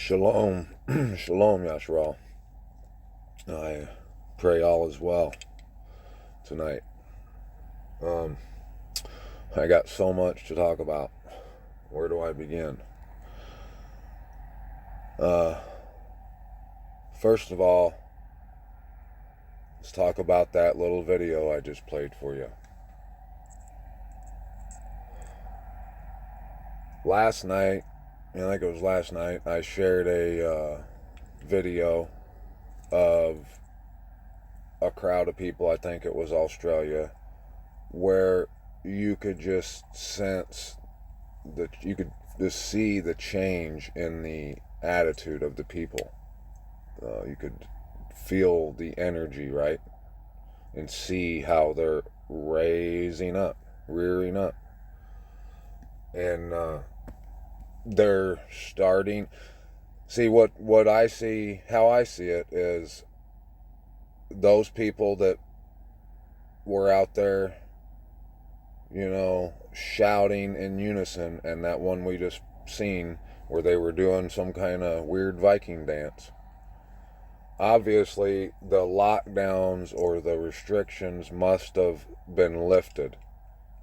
Shalom, shalom, Yashral. I pray all is well tonight. I got so much to talk about. Where do I begin? First of all, let's talk about that little video I just played for you. Last night, I think it was last night, I shared a video of a crowd of people, I think it was Australia, where you could just sense that you could just see the change in the attitude of the people. You could feel the energy, right? And see how they're raising up, rearing up. And they're starting. See, what I see, how I see it is those people that were out there, shouting in unison, and that one we just seen where they were doing some kind of weird Viking dance. Obviously, the lockdowns or the restrictions must have been lifted.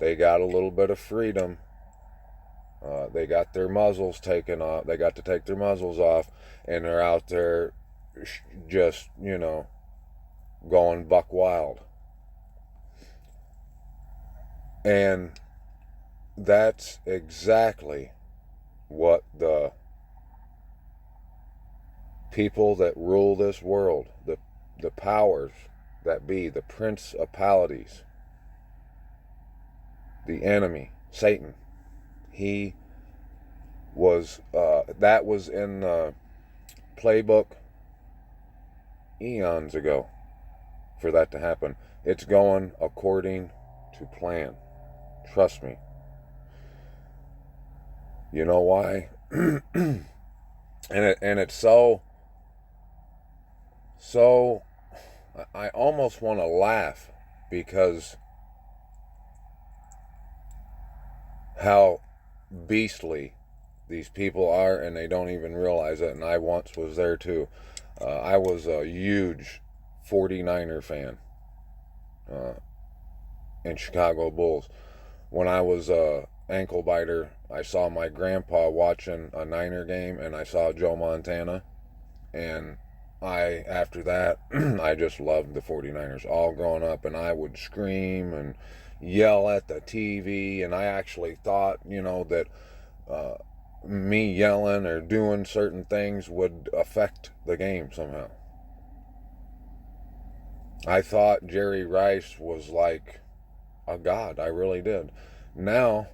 They got a little bit of freedom. They got their muzzles taken off. They got to take their muzzles off, and they're out there just, going buck wild. And that's exactly what the people that rule this world, the powers that be, the principalities, the enemy, Satan, he was, that was in the playbook eons ago for that to happen. It's going according to plan. Trust me. You know why? and it's so I almost want to laugh because how beastly these people are, and they don't even realize it. And I once was there too. I was a huge 49er fan in Chicago Bulls. When I was a ankle biter, I saw my grandpa watching a Niner game, and I saw Joe Montana, and after that, I just loved the 49ers all growing up, and I would scream and yell at the TV, and I actually thought, that me yelling or doing certain things would affect the game somehow. I thought Jerry Rice was like a god. I really did. Now,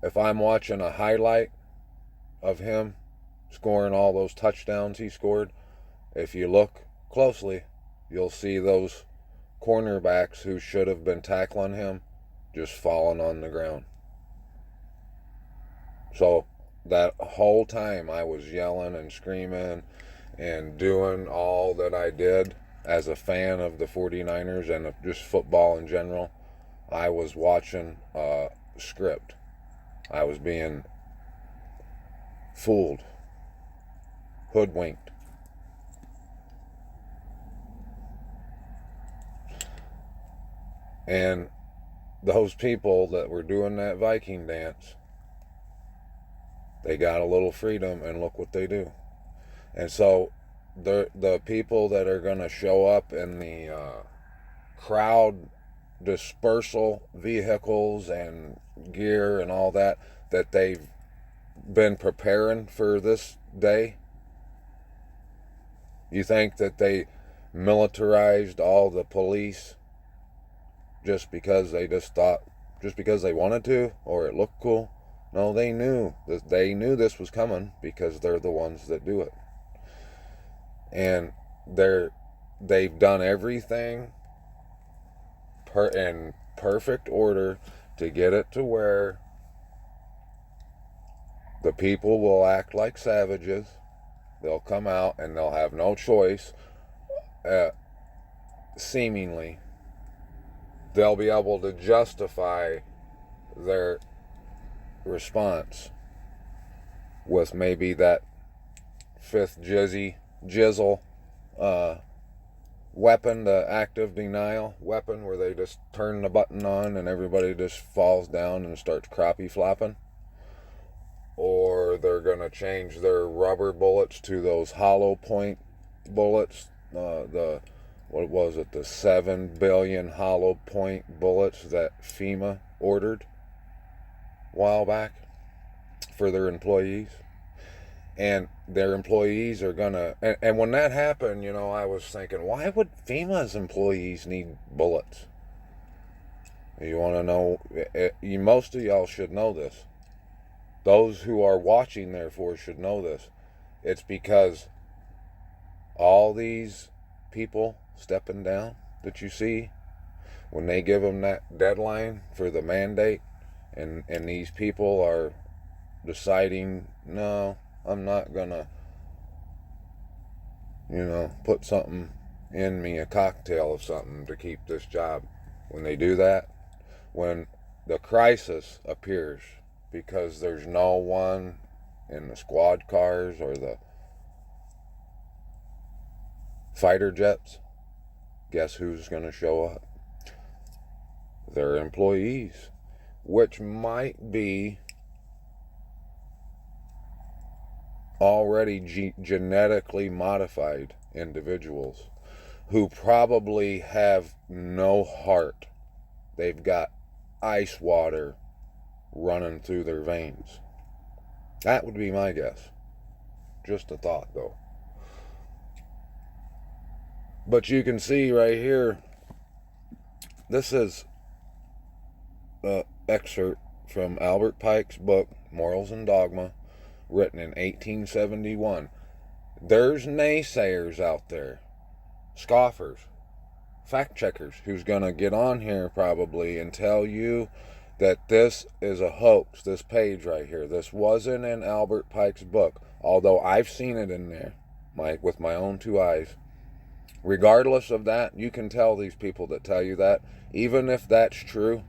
if I'm watching a highlight of him scoring all those touchdowns he scored, if you look closely, you'll see those cornerbacks who should have been tackling him just falling on the ground. So that whole time I was yelling and screaming and doing all that I did as a fan of the 49ers and of just football in general. I was watching a script. I was being fooled, hoodwinked. And those people that were doing that Viking dance, they got a little freedom, and look what they do. And so the people that are going to show up in the crowd dispersal vehicles and gear and all that they've been preparing for this day, you think that they militarized all the police just because they wanted to, or it looked cool? No, they knew this was coming because they're the ones that do it. And they've done everything in perfect order to get it to where the people will act like savages. They'll come out and they'll have no choice. Seemingly, they'll be able to justify their response with maybe that fifth jizzle weapon, the active denial weapon, where they just turn the button on and everybody just falls down and starts crappie flopping. Or they're going to change their rubber bullets to those hollow point bullets. What was it? The 7 billion hollow point bullets that FEMA ordered a while back for their employees. And their employees are going to... And when that happened, you know, I was thinking, why would FEMA's employees need bullets? You want to know... Most of y'all should know this. Those who are watching, therefore, should know this. It's because all these people stepping down that you see, when they give them that deadline for the mandate, and these people are deciding, no, I'm not gonna, put something in me, a cocktail of something to keep this job. When they do that, when the crisis appears, because there's no one in the squad cars or the fighter jets, guess who's going to show up? Their employees, which might be already genetically modified individuals who probably have no heart. They've got ice water running through their veins. That would be my guess. Just a thought, though. But you can see right here, this is an excerpt from Albert Pike's book, Morals and Dogma, written in 1871. There's naysayers out there, scoffers, fact checkers, who's going to get on here probably and tell you that this is a hoax, this page right here. This wasn't in Albert Pike's book, although I've seen it in there with my own two eyes. Regardless of that, you can tell these people that tell you that, even if that's true,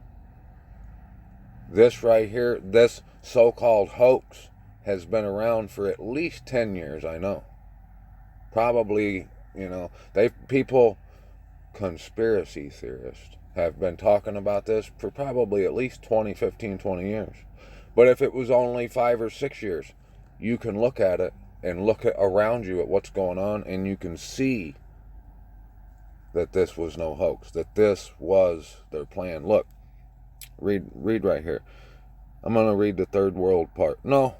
this right here, this so-called hoax, has been around for at least 10 years, I know. Probably, conspiracy theorists, have been talking about this for probably at least 20 years. But if it was only 5 or 6 years, you can look at it and look around you at what's going on, and you can see that this was no hoax, that this was their plan. Look, read right here. I'm going to read the third world part. No,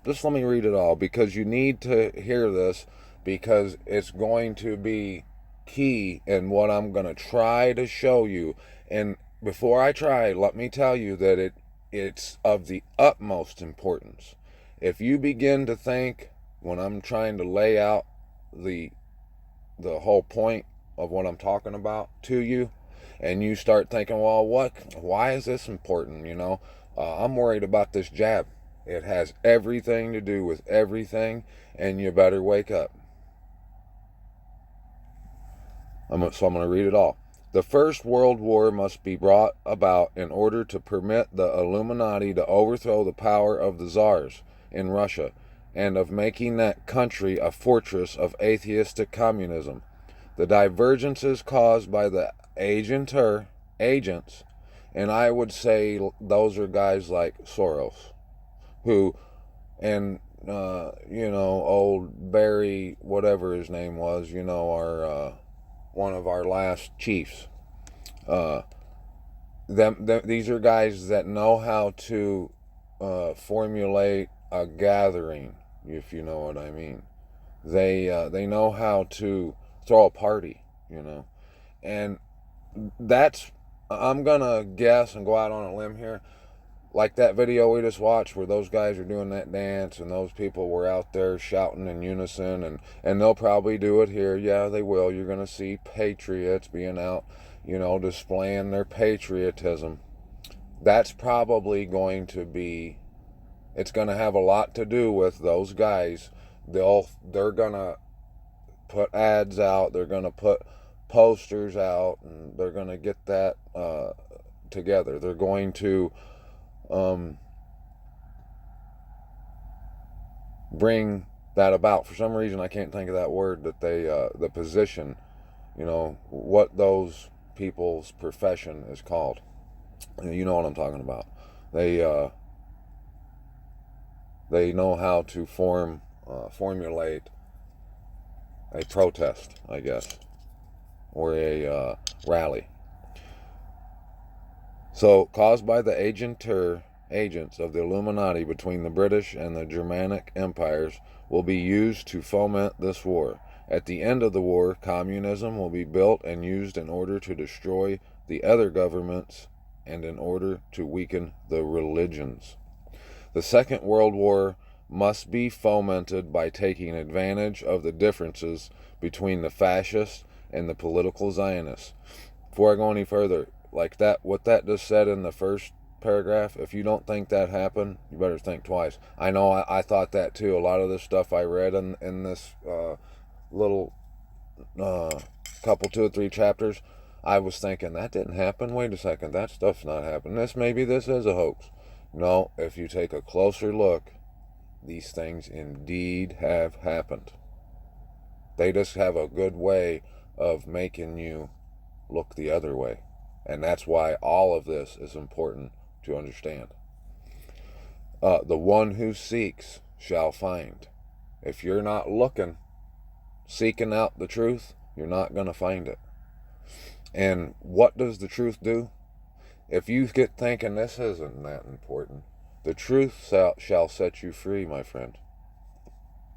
just let me read it all, because you need to hear this, because it's going to be key in what I'm going to try to show you. And before I try, let me tell you that it's of the utmost importance. If you begin to think, when I'm trying to lay out the whole point of what I'm talking about to you, and you start thinking, well, why is this important? I'm worried about this jab. It has everything to do with everything, and you better wake up. So I'm going to read it all. The First World War must be brought about in order to permit the Illuminati to overthrow the power of the czars in Russia, and of making that country a fortress of atheistic communism. The divergences caused by the agents, and I would say those are guys like Soros, who, and old Barry, whatever his name was, our one of our last chiefs. These are guys that know how to formulate a gathering, if you know what I mean. They know how to throw a party, and that's, I'm gonna guess and go out on a limb here, like that video we just watched where those guys are doing that dance and those people were out there shouting in unison, and they'll probably do it here. Yeah, they will. You're gonna see patriots being out, displaying their patriotism. That's probably going to be, it's gonna have a lot to do with those guys. They're gonna put ads out, they're gonna put posters out, and they're gonna get that together. They're going to bring that about. For some reason, I can't think of that word that they, the position, what those people's profession is called. You know what I'm talking about. They know how to formulate a protest, I guess, or a rally. So, caused by the agents of the Illuminati between the British and the Germanic empires, will be used to foment this war. At the end of the war, communism will be built and used in order to destroy the other governments and in order to weaken the religions. The Second World War must be fomented by taking advantage of the differences between the fascists and the political Zionists. Before I go any further, like that, what that just said in the first paragraph, if you don't think that happened, you better think twice. I know I thought that too. A lot of this stuff I read in this little couple, 2 or 3 chapters, I was thinking, that didn't happen. Wait a second, that stuff's not happening. Maybe this is a hoax. No, if you take a closer look, these things indeed have happened. They just have a good way of making you look the other way. And that's why all of this is important to understand. The one who seeks shall find. If you're not looking, seeking out the truth, you're not going to find it. And what does the truth do? If you get thinking this isn't that important, the truth shall set you free, my friend.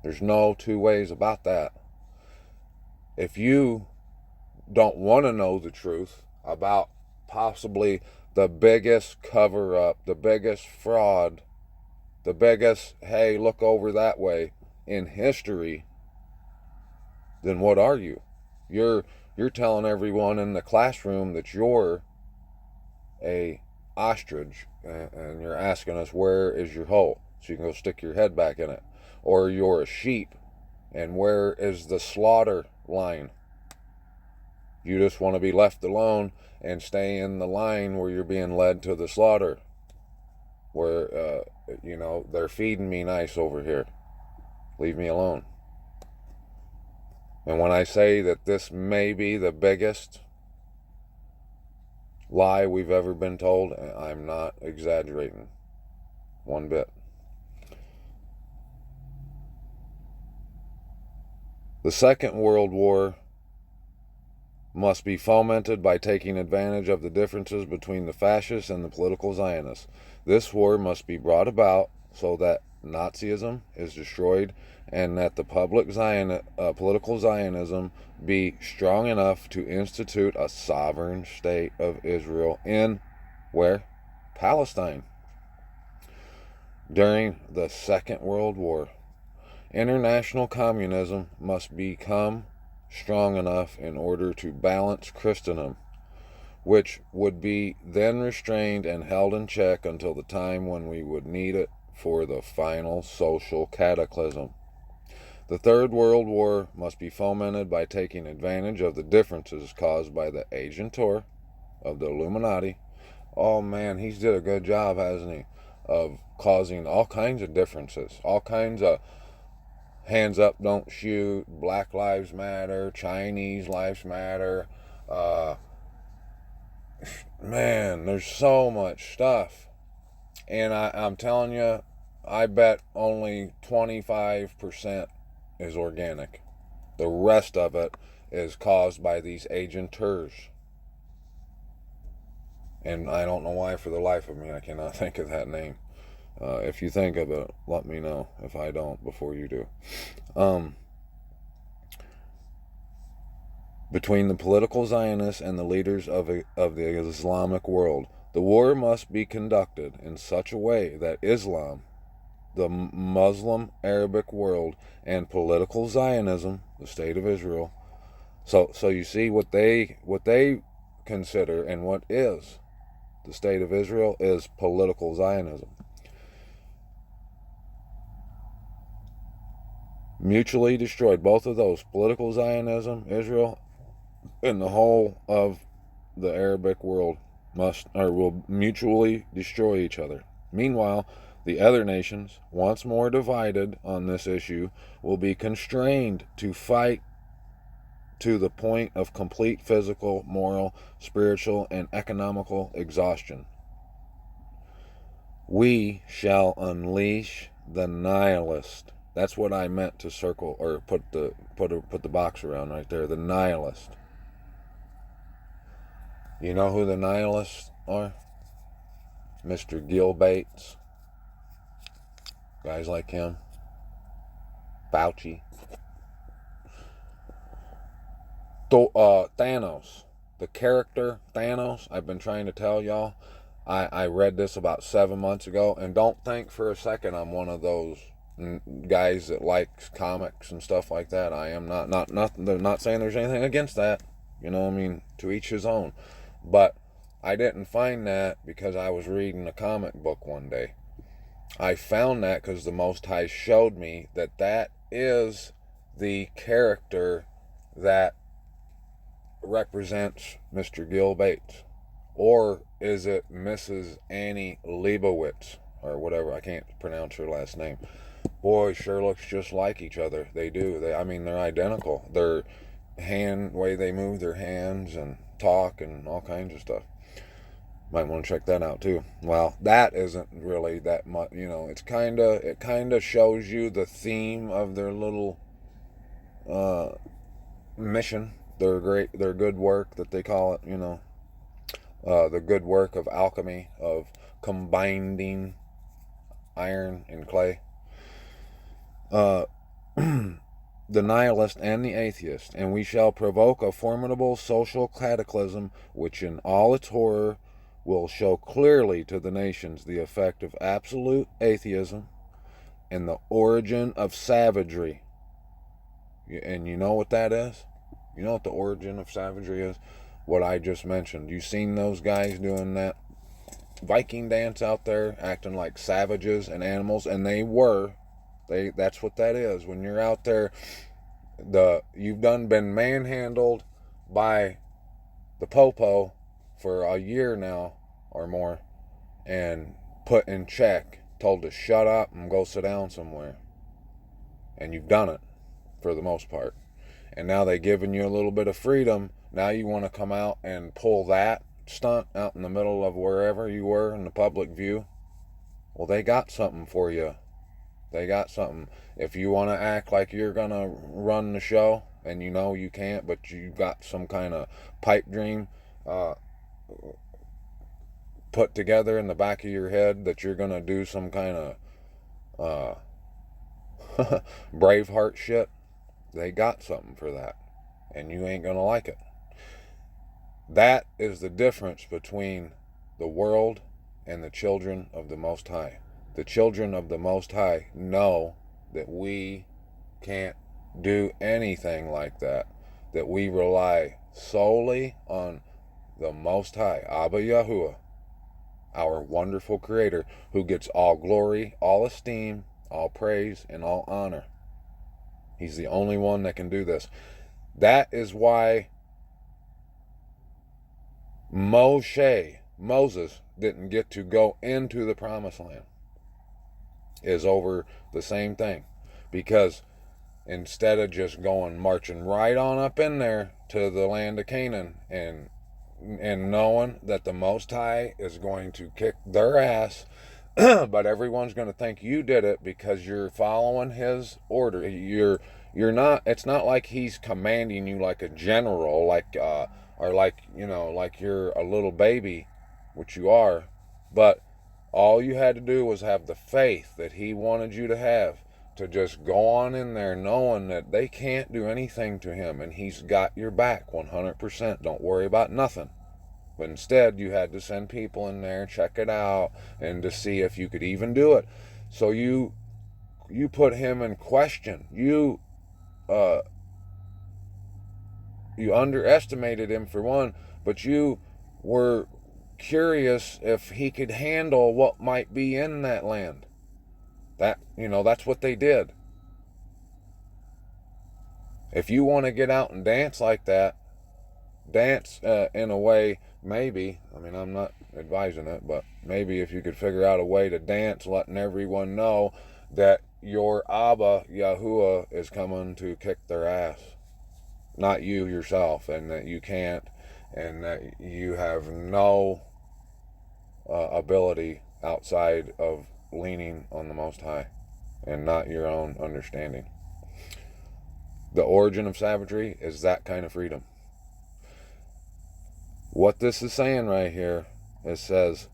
There's no 2 ways about that. If you don't want to know the truth about possibly the biggest cover-up, the biggest fraud, the biggest, hey, look over that way in history, then what are you? You're telling everyone in the classroom that you're a ostrich, and you're asking us, where is your hole, so you can go stick your head back in it. Or you're a sheep, and where is the slaughter line? You just want to be left alone and stay in the line where you're being led to the slaughter, where they're feeding me nice over here, leave me alone. And when I say that this may be the biggest lie we've ever been told, I'm not exaggerating one bit. The Second World War must be fomented by taking advantage of the differences between the fascists and the political Zionists. This war must be brought about so that Nazism is destroyed and that the political Zionism be strong enough to institute a sovereign state of Israel in, where? Palestine. During the Second World War, international communism must become strong enough in order to balance Christendom, which would be then restrained and held in check until the time when we would need it for the final social cataclysm. The Third World War must be fomented by taking advantage of the differences caused by the agentur of the Illuminati. Oh man, he's did a good job, hasn't he, of causing all kinds of differences, all kinds of hands up, don't shoot, Black Lives Matter, Chinese Lives Matter. Man, there's so much stuff. And I'm telling you, I bet only 25% is organic. The rest of it is caused by these agenturs. And I don't know why, for the life of me, I cannot think of that name. If you think of it, let me know if I don't before you do. Between the political Zionists and the leaders of the Islamic world, the war must be conducted in such a way that Islam, the Muslim Arabic world, and political Zionism, the state of Israel. So you see what they consider and what is the state of Israel is political Zionism. Mutually destroyed. Both of those, political Zionism, Israel, and the whole of the Arabic world will mutually destroy each other. Meanwhile, The other nations, once more divided on this issue, will be constrained to fight to the point of complete physical, moral, spiritual, and economical exhaustion. We shall unleash the nihilist. That's what I meant to circle or put the box around right there. The nihilist. You know who the nihilists are? Mr. Gil Bates. Guys like him. Fauci. Thanos. The character Thanos. I've been trying to tell y'all. I read this about 7 months ago, and don't think for a second I'm one of those guys that likes comics and stuff like that. I am not saying there's anything against that. You know what I mean? To each his own. But I didn't find that because I was reading a comic book one day. I found that because the Most High showed me that that is the character that represents Mr. Gil Bates. Or is it Mrs. Annie Leibovitz or whatever? I can't pronounce her last name. Boy, sure looks just like each other. They do. They're identical. Their way they move their hands and talk and all kinds of stuff. Might want to check that out too. Well, that isn't really that much. It kind of shows you the theme of their little mission. Their good work that they call it. The good work of alchemy, of combining iron and clay. The nihilist and the atheist, and we shall provoke a formidable social cataclysm which in all its horror will show clearly to the nations the effect of absolute atheism and the origin of savagery. And you know what that is? You know what the origin of savagery is? What I just mentioned. You seen those guys doing that Viking dance out there, acting like savages and animals, and they were. That's what that is. When you're out there, you've been manhandled by the popo for a year now or more, and put in check, told to shut up and go sit down somewhere. And you've done it for the most part. And now they've given you a little bit of freedom. Now you want to come out and pull that stunt out in the middle of wherever you were in the public view. Well, they got something for you. They got something. If you want to act like you're going to run the show, and you know you can't, but you got some kind of pipe dream put together in the back of your head that you're going to do some kind of Braveheart shit, they got something for that. And you ain't going to like it. That is the difference between the world and the children of the Most High. The children of the Most High know that we can't do anything like that. That we rely solely on the Most High, Abba Yahuwah, our wonderful Creator, who gets all glory, all esteem, all praise, and all honor. He's the only one that can do this. That is why Moses didn't get to go into the promised land. Is over the same thing. Because instead of just marching right on up in there to the land of Canaan and knowing that the Most High is going to kick their ass, but everyone's going to think you did it because you're following his order. You're not. It's not like he's commanding you like a general, like you're a little baby, which you are. But all you had to do was have the faith that he wanted you to have, to just go on in there knowing that they can't do anything to him and he's got your back 100%. Don't worry about nothing. But instead, you had to send people in there, check it out, and to see if you could even do it. So you put him in question. You underestimated him for one, but you were curious if he could handle what might be in that land. That's what they did. If you want to get out and dance like that, dance in a way maybe, I mean, I'm not advising it, but maybe if you could figure out a way to dance letting everyone know that your Abba, Yahuwah, is coming to kick their ass. Not you yourself, and that you can't, and that you have no ability outside of leaning on the Most High and not your own understanding. The origin of savagery is that kind of freedom. What this is saying right here, it says,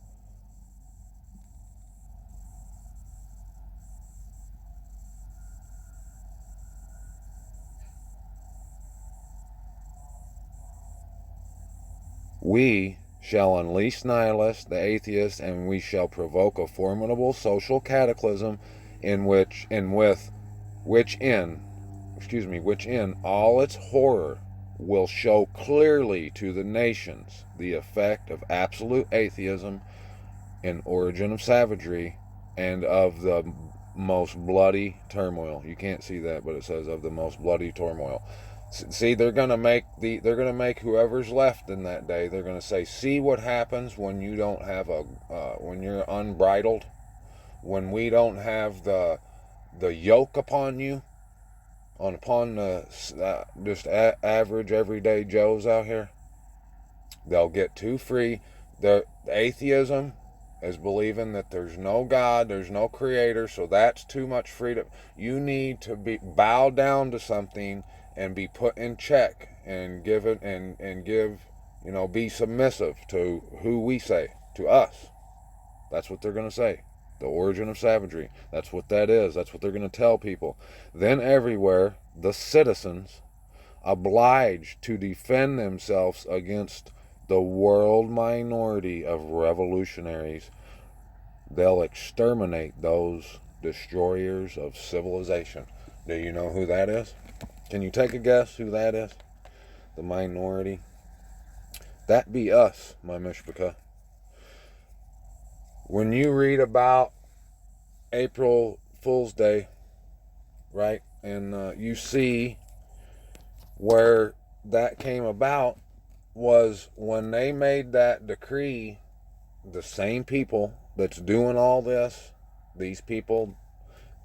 we shall unleash nihilists, the atheists, and we shall provoke a formidable social cataclysm which in all its horror will show clearly to the nations the effect of absolute atheism and origin of savagery and of the most bloody turmoil. You can't see that, but it says of the most bloody turmoil. See, they're gonna make whoever's left in that day. They're gonna say, "See what happens when you don't have when you're unbridled, when we don't have the yoke upon you, upon the just average everyday Joes out here. They'll get too free. The atheism is believing that there's no God, there's no creator, so that's too much freedom. You need to bow down to something and be put in check and give it and give, be submissive to who we say, to us." That's what they're going to say. The origin of savagery. That's what that is. That's what they're going to tell people. Then everywhere, the citizens, obliged to defend themselves against the world minority of revolutionaries, they'll exterminate those destroyers of civilization. Do you know who that is? Can you take a guess who that is? The minority. That be us, my Mishpachah. When you read about April Fool's Day, right, and you see where that came about, was when they made that decree, the same people that's doing all this, these people,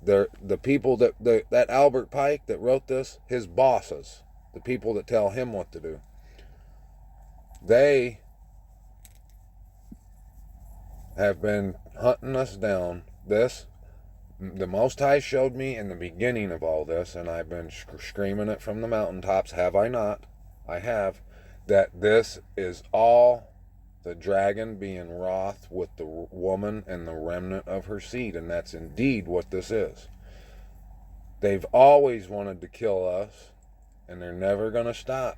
they're the people that Albert Pike that wrote this, his bosses, the people that tell him what to do, they have been hunting us down. The Most High showed me in the beginning of all this, and I've been screaming it from the mountaintops, have I not? I have. That this is all the dragon being wroth with the woman and the remnant of her seed, and that's indeed what this is. They've always wanted to kill us, and they're never going to stop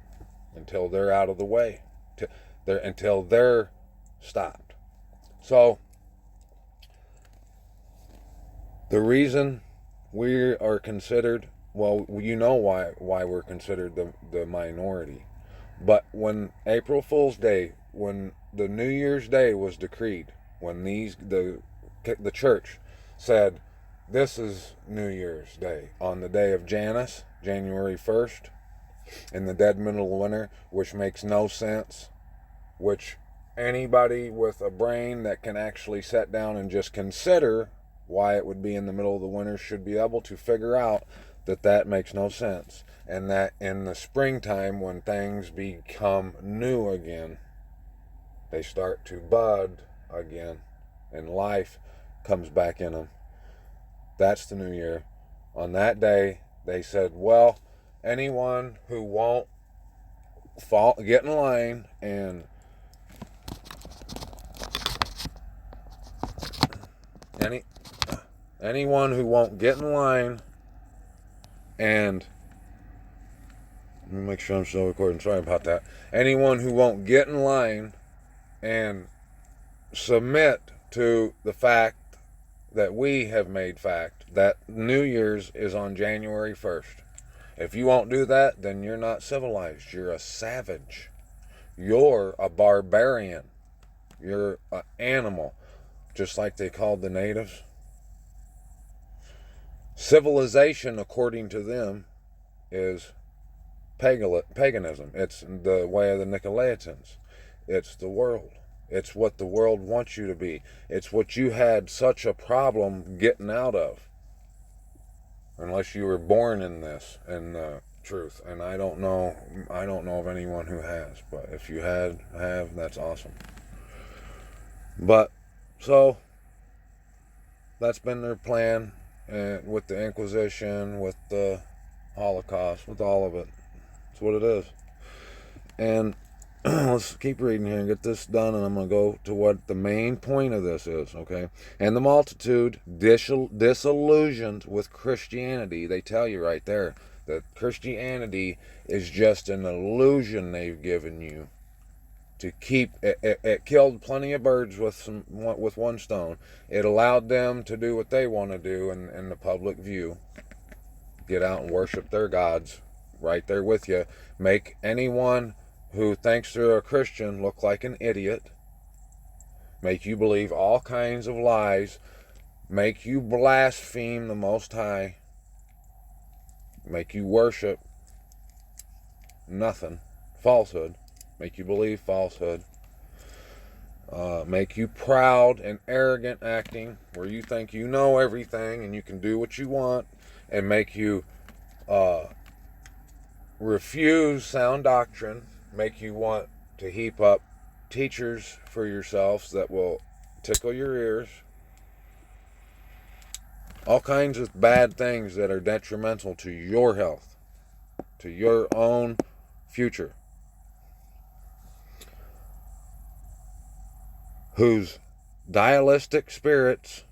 until they're out of the way, until they're stopped. So, the reason we are considered, well, you know why we're considered the minority. But when April Fool's Day, when the New Year's Day was decreed, when the church said, this is New Year's Day, on the day of Janus, January 1st, in the dead middle of winter, which makes no sense, which anybody with a brain that can actually sit down and just consider why it would be in the middle of the winter should be able to figure out that makes no sense. And that in the springtime, when things become new again, they start to bud again, and life comes back in them. That's the new year. On that day, they said, well, anyone who won't get in line and anyone who won't get in line and let me make sure I'm still recording. Sorry about that. Anyone who won't get in line and submit to the fact that we have made fact that New Year's is on January 1st. If you won't do that, then you're not civilized. You're a savage. You're a barbarian. You're an animal, just like they called the natives. Civilization, according to them, is paganism. It's the way of the Nicolaitans. It's the world. It's what the world wants you to be. It's what you had such a problem getting out of. Unless you were born in this, in the truth. And I don't know of anyone who has. But if you have, that's awesome. But, so, that's been their plan. And with the Inquisition, with the Holocaust, with all of it. That's what it is. And let's keep reading here and get this done, and I'm going to go to what the main point of this is, okay? And the multitude disillusioned with Christianity. They tell you right there that Christianity is just an illusion they've given you to keep it killed plenty of birds with one stone. It allowed them to do what they want to do in the public view. Get out and worship their gods right there with you. Make anyone who thinks they're a Christian look like an idiot. Make you believe all kinds of lies. Make you blaspheme the Most High. Make you worship nothing. Falsehood. Make you believe falsehood. Make you proud and arrogant acting, where you think you know everything and you can do what you want, and make you refuse sound doctrine. Make you want to heap up teachers for yourselves that will tickle your ears. All kinds of bad things that are detrimental to your health, to your own future. Whose dialectic spirits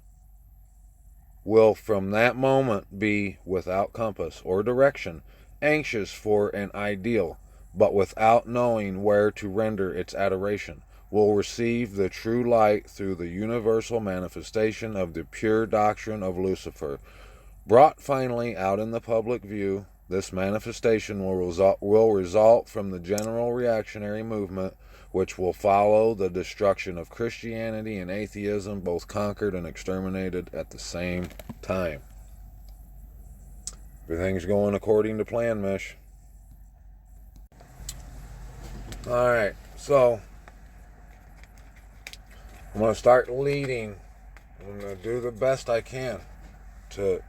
will from that moment be without compass or direction, anxious for an ideal, but without knowing where to render its adoration, will receive the true light through the universal manifestation of the pure doctrine of Lucifer. Brought finally out in the public view, this manifestation will result from the general reactionary movement, which will follow the destruction of Christianity and atheism, both conquered and exterminated at the same time. Everything's going according to plan, Mish. Alright, so I'm going to start leading. I'm going to do the best I can to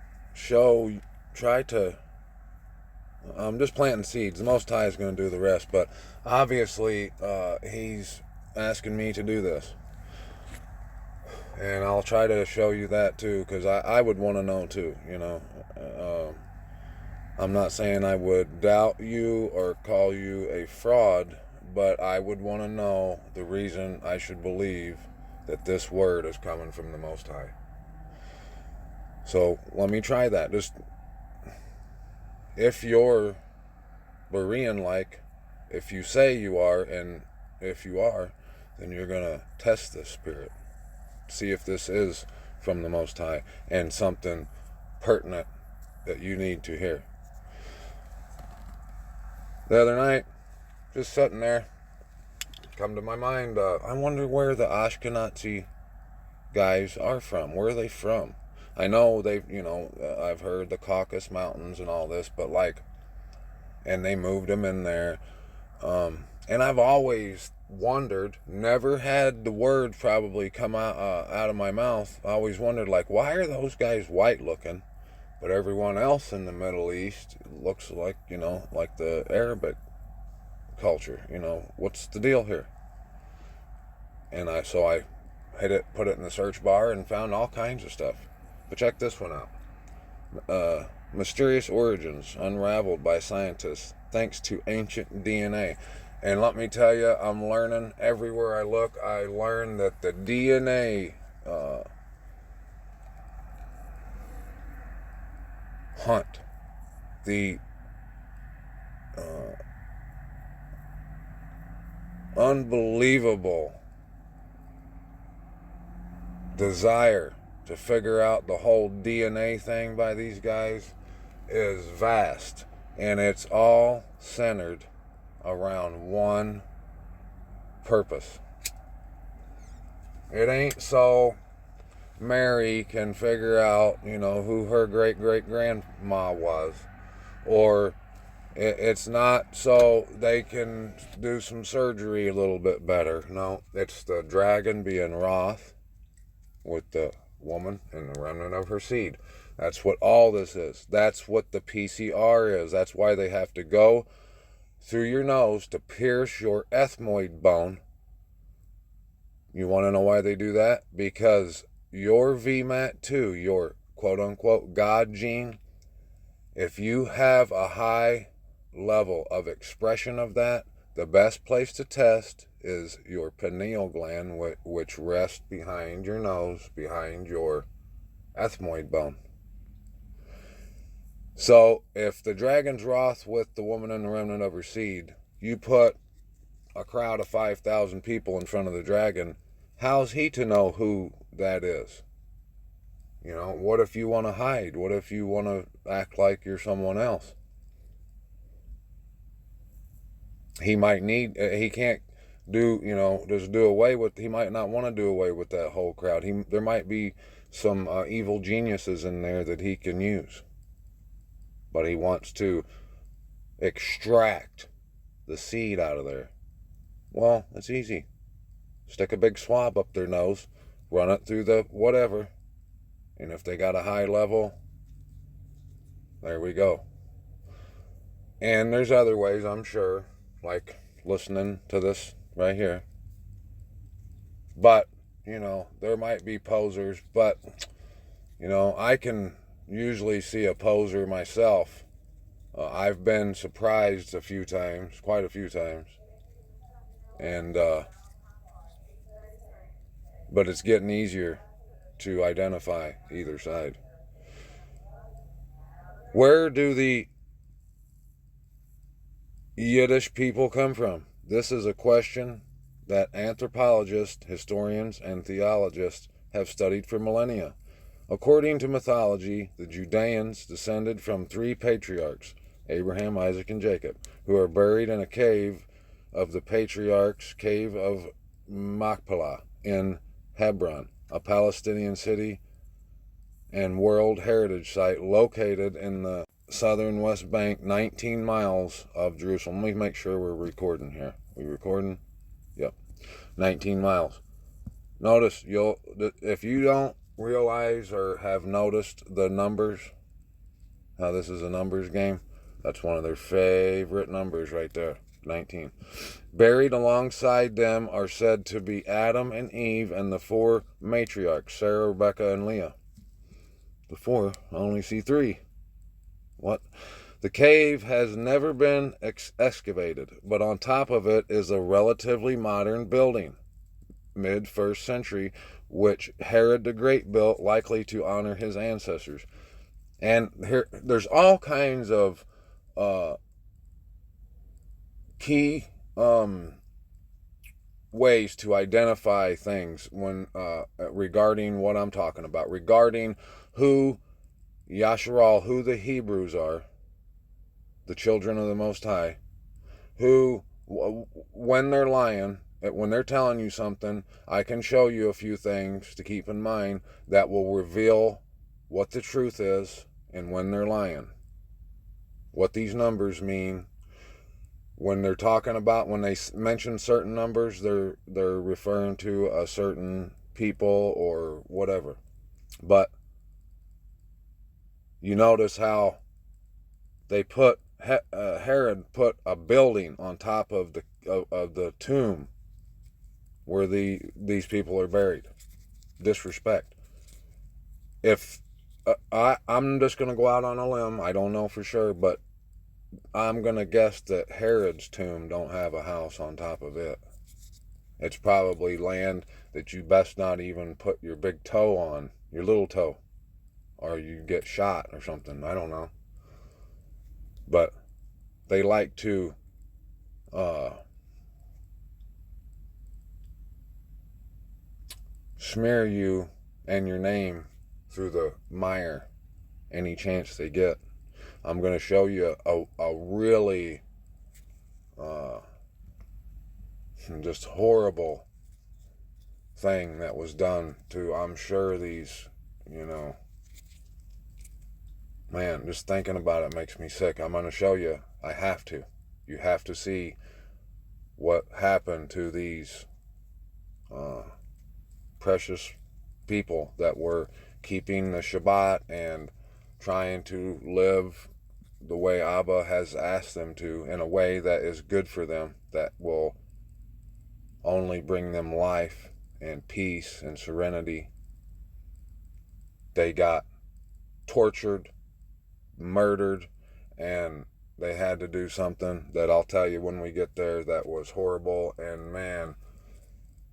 I'm just planting seeds. The Most High is going to do the rest, but obviously he's asking me to do this. And I'll try to show you that too, because I would want to know too, you know. I'm not saying I would doubt you or call you a fraud, but I would want to know the reason I should believe that this word is coming from the Most High. So let me try that. Just, if you're Berean-like, if you say you are, and if you are, then you're going to test this spirit. See if this is from the Most High and something pertinent that you need to hear. The other night, just sitting there, come to my mind, I wonder where the Ashkenazi guys are from. Where are they from? I know I've heard the Caucasus Mountains and all this, but and they moved them in there. And I've always wondered, never had the word probably come out of my mouth. I always wondered, why are those guys white looking, but everyone else in the Middle East looks like, like the Arabic culture. What's the deal here? And I put it in the search bar and found all kinds of stuff. But check this one out. Mysterious origins unraveled by scientists thanks to ancient DNA. And let me tell you, I'm learning everywhere I look. I learn that the DNA hunt, the unbelievable desire to figure out the whole DNA thing by these guys is vast, and it's all centered around one purpose. It ain't so Mary can figure out, who her great-great-grandma was, or It's not so they can do some surgery a little bit better. No, it's the dragon being wroth with the woman and the remnant of her seed. That's what all this is. That's what the PCR is. That's why they have to go through your nose to pierce your ethmoid bone. You want to know why they do that? Because your VMAT2, your quote unquote God gene, if you have a high level of expression of that, the best place to test is your pineal gland, which rests behind your nose, behind your ethmoid bone. So if the dragon's wroth with the woman and the remnant of her seed, you put a crowd of 5,000 people in front of the dragon, how's he to know who that is? You know, what if you want to hide? What if you want to act like you're someone else? He might need, he can't do, you know, just do away with, he might not want to do away with that whole crowd. There might be some evil geniuses in there that he can use. But he wants to extract the seed out of there. Well, it's easy. Stick a big swab up their nose, run it through the whatever, and if they got a high level, there we go. And there's other ways, I'm sure, like listening to this right here. But, you know, there might be posers, but, you know, I can usually see a poser myself. I've been surprised a few times, quite a few times. And, but it's getting easier to identify either side. Where do the Yiddish people come from? This is a question that anthropologists, historians, and theologians have studied for millennia. According to mythology, the Judeans descended from 3 patriarchs, Abraham, Isaac, and Jacob, who are buried in a cave of the patriarchs' cave of Machpelah in Hebron, a Palestinian city and World Heritage Site located in the southern West Bank, 19 miles of Jerusalem. Let me make sure we're recording here. We recording? Yep. 19 miles. Notice, if you don't realize or have noticed the numbers, how this is a numbers game, that's one of their favorite numbers right there, 19. Buried alongside them are said to be Adam and Eve and the 4 matriarchs, Sarah, Rebecca, and Leah. The 4, I only see 3. What? The cave has never been excavated, but on top of it is a relatively modern building, mid-1st century, which Herod the Great built, likely to honor his ancestors. And there's all kinds of key ways to identify things when regarding what I'm talking about, regarding who Yasharal, who the Hebrews are, the children of the Most High, who, when they're lying, when they're telling you something, I can show you a few things to keep in mind that will reveal what the truth is and when they're lying. What these numbers mean. When they're talking about, when they mention certain numbers, they're referring to a certain people or whatever. But you notice how they put Herod put a building on top of the tomb where these people are buried. Disrespect. If I'm just going to go out on a limb, I don't know for sure, but I'm going to guess that Herod's tomb don't have a house on top of it. It's probably land that you best not even put your big toe on, your little toe, or you get shot or something. I don't know. But they like to smear you and your name through the mire any chance they get. I'm going to show you a really just horrible thing that was done to, I'm sure, these, you know, Man, just thinking about it makes me sick. I'm going to show you. I have to. You have to see what happened to these precious people that were keeping the Shabbat and trying to live the way Abba has asked them to, in a way that is good for them, that will only bring them life and peace and serenity. They got tortured, murdered, and they had to do something that I'll tell you when we get there that was horrible. And man,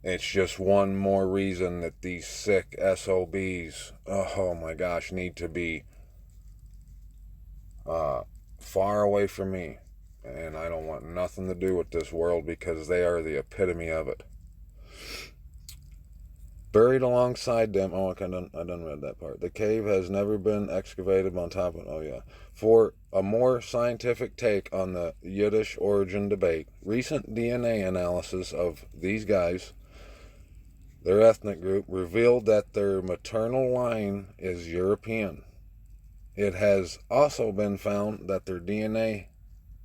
it's just one more reason that these sick SOBs, oh my gosh, need to be far away from me. And I don't want nothing to do with this world, because they are the epitome of it. Buried alongside them. Oh, okay, I done read that part. The cave has never been excavated on top of. Oh yeah. For a more scientific take on the Yiddish origin debate, recent DNA analysis of these guys, their ethnic group, revealed that their maternal line is European. It has also been found that their DNA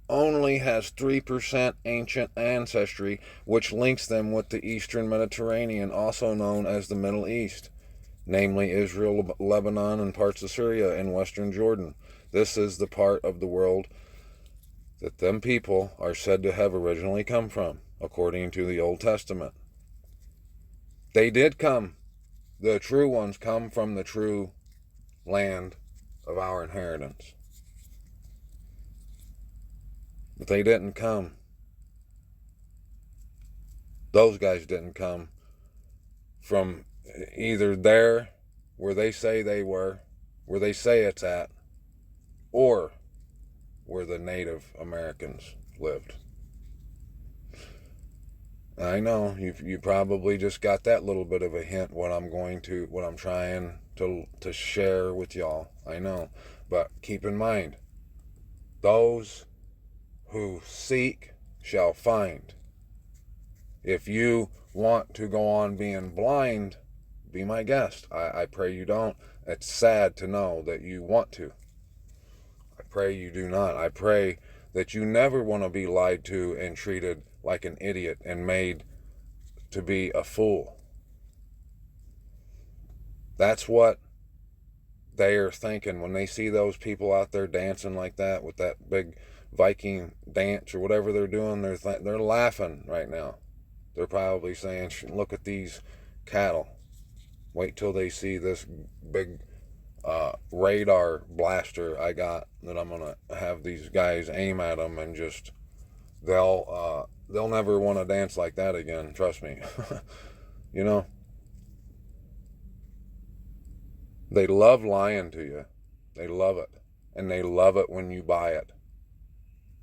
only has 3% ancient ancestry, which links them with the Eastern Mediterranean, also known as the Middle East, namely Israel, Lebanon, and parts of Syria and Western Jordan. This is the part of the world that them people are said to have originally come from, according to the Old Testament. They did come. The true ones come from the true land of our inheritance. But they didn't come. Those guys didn't come from either there, where they say they were, where they say it's at, or where the Native Americans lived. I know you probably just got that little bit of a hint what I'm trying to share with y'all. I know, but keep in mind, those who seek shall find. If you want to go on being blind, be my guest. I pray you don't. It's sad to know that you want to. I pray you do not. I pray that you never want to be lied to and treated like an idiot and made to be a fool. That's what they are thinking when they see those people out there dancing like that with that big Viking dance or whatever they're doing. They're laughing right now. They're probably saying, look at these cattle. Wait till they see this big radar blaster I got that I'm gonna have these guys aim at them, and just they'll never want to dance like that again. Trust me. You know, they love lying to you. They love it, and they love it when you buy it.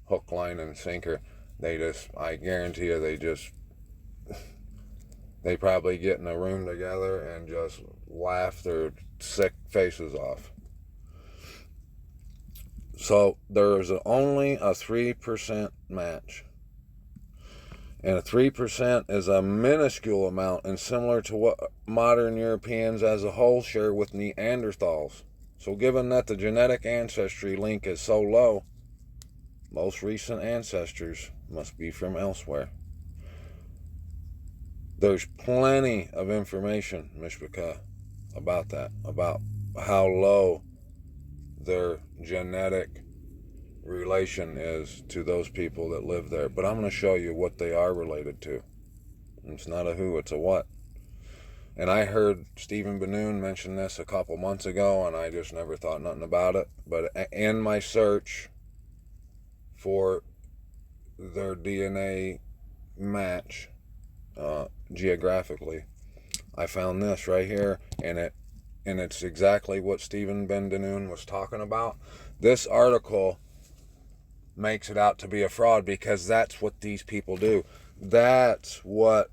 Hook, line, and sinker. I guarantee you, they probably get in a room together and just laugh their sick faces off. So there's only a 3% match. And a 3% is a minuscule amount, and similar to what modern Europeans as a whole share with Neanderthals. So given that the genetic ancestry link is so low, most recent ancestors must be from elsewhere. There's plenty of information, Mishpachah, about that, about how low their genetic relation is to those people that live there. But I'm going to show you what they are related to. It's not a who, it's a what. And I heard Stephen Ben-Nun mention this a couple months ago, and I just never thought nothing about it. But in my search for their DNA match geographically, I found this right here, and it's exactly what Stephen Ben-Nun was talking about. This article makes it out to be a fraud, because that's what these people do. That's what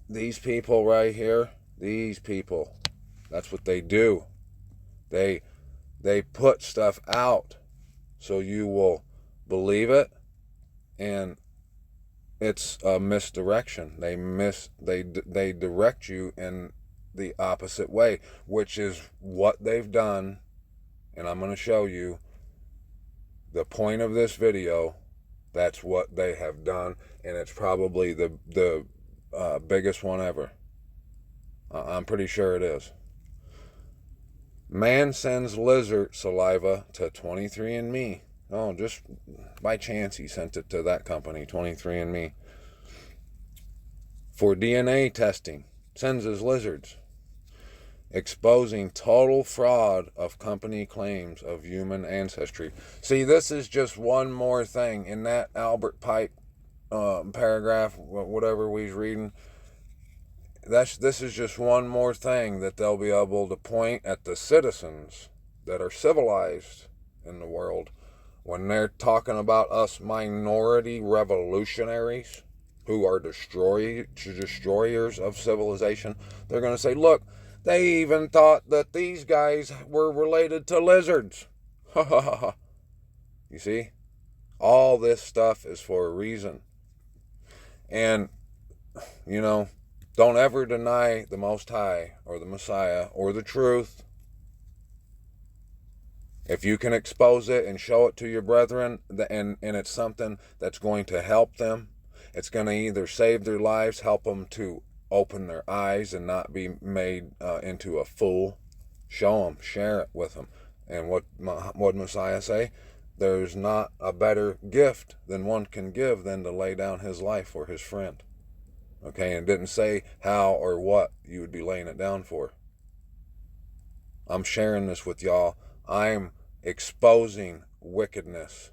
these people right here, that's what they do. They put stuff out so you will believe it, and it's a misdirection. They direct you in the opposite way, which is what they've done And I'm going to show you the point of this video. That's what they have done, and it's probably the biggest one ever. I'm pretty sure it is. Man sends lizard saliva to 23andMe. Oh, just by chance he sent it to that company, 23andMe, for DNA testing. Sends his lizards. Exposing total fraud of company claims of human ancestry. See, this is just one more thing in that Albert Pike paragraph, whatever we was reading. This is just one more thing that they'll be able to point at the citizens that are civilized in the world when they're talking about us minority revolutionaries who are destroyers of civilization. They're going to say, look, they even thought that these guys were related to lizards. Ha ha ha ha. You see? All this stuff is for a reason. And, you know, don't ever deny the Most High or the Messiah or the truth. If you can expose it and show it to your brethren, and it's something that's going to help them, it's going to either save their lives, help them to open their eyes and not be made into a fool. Show them, share it with them. And what Messiah say? There's not a better gift than one can give than to lay down his life for his friend. Okay, and it didn't say how or what you would be laying it down for. I'm sharing this with y'all. I'm exposing wickedness.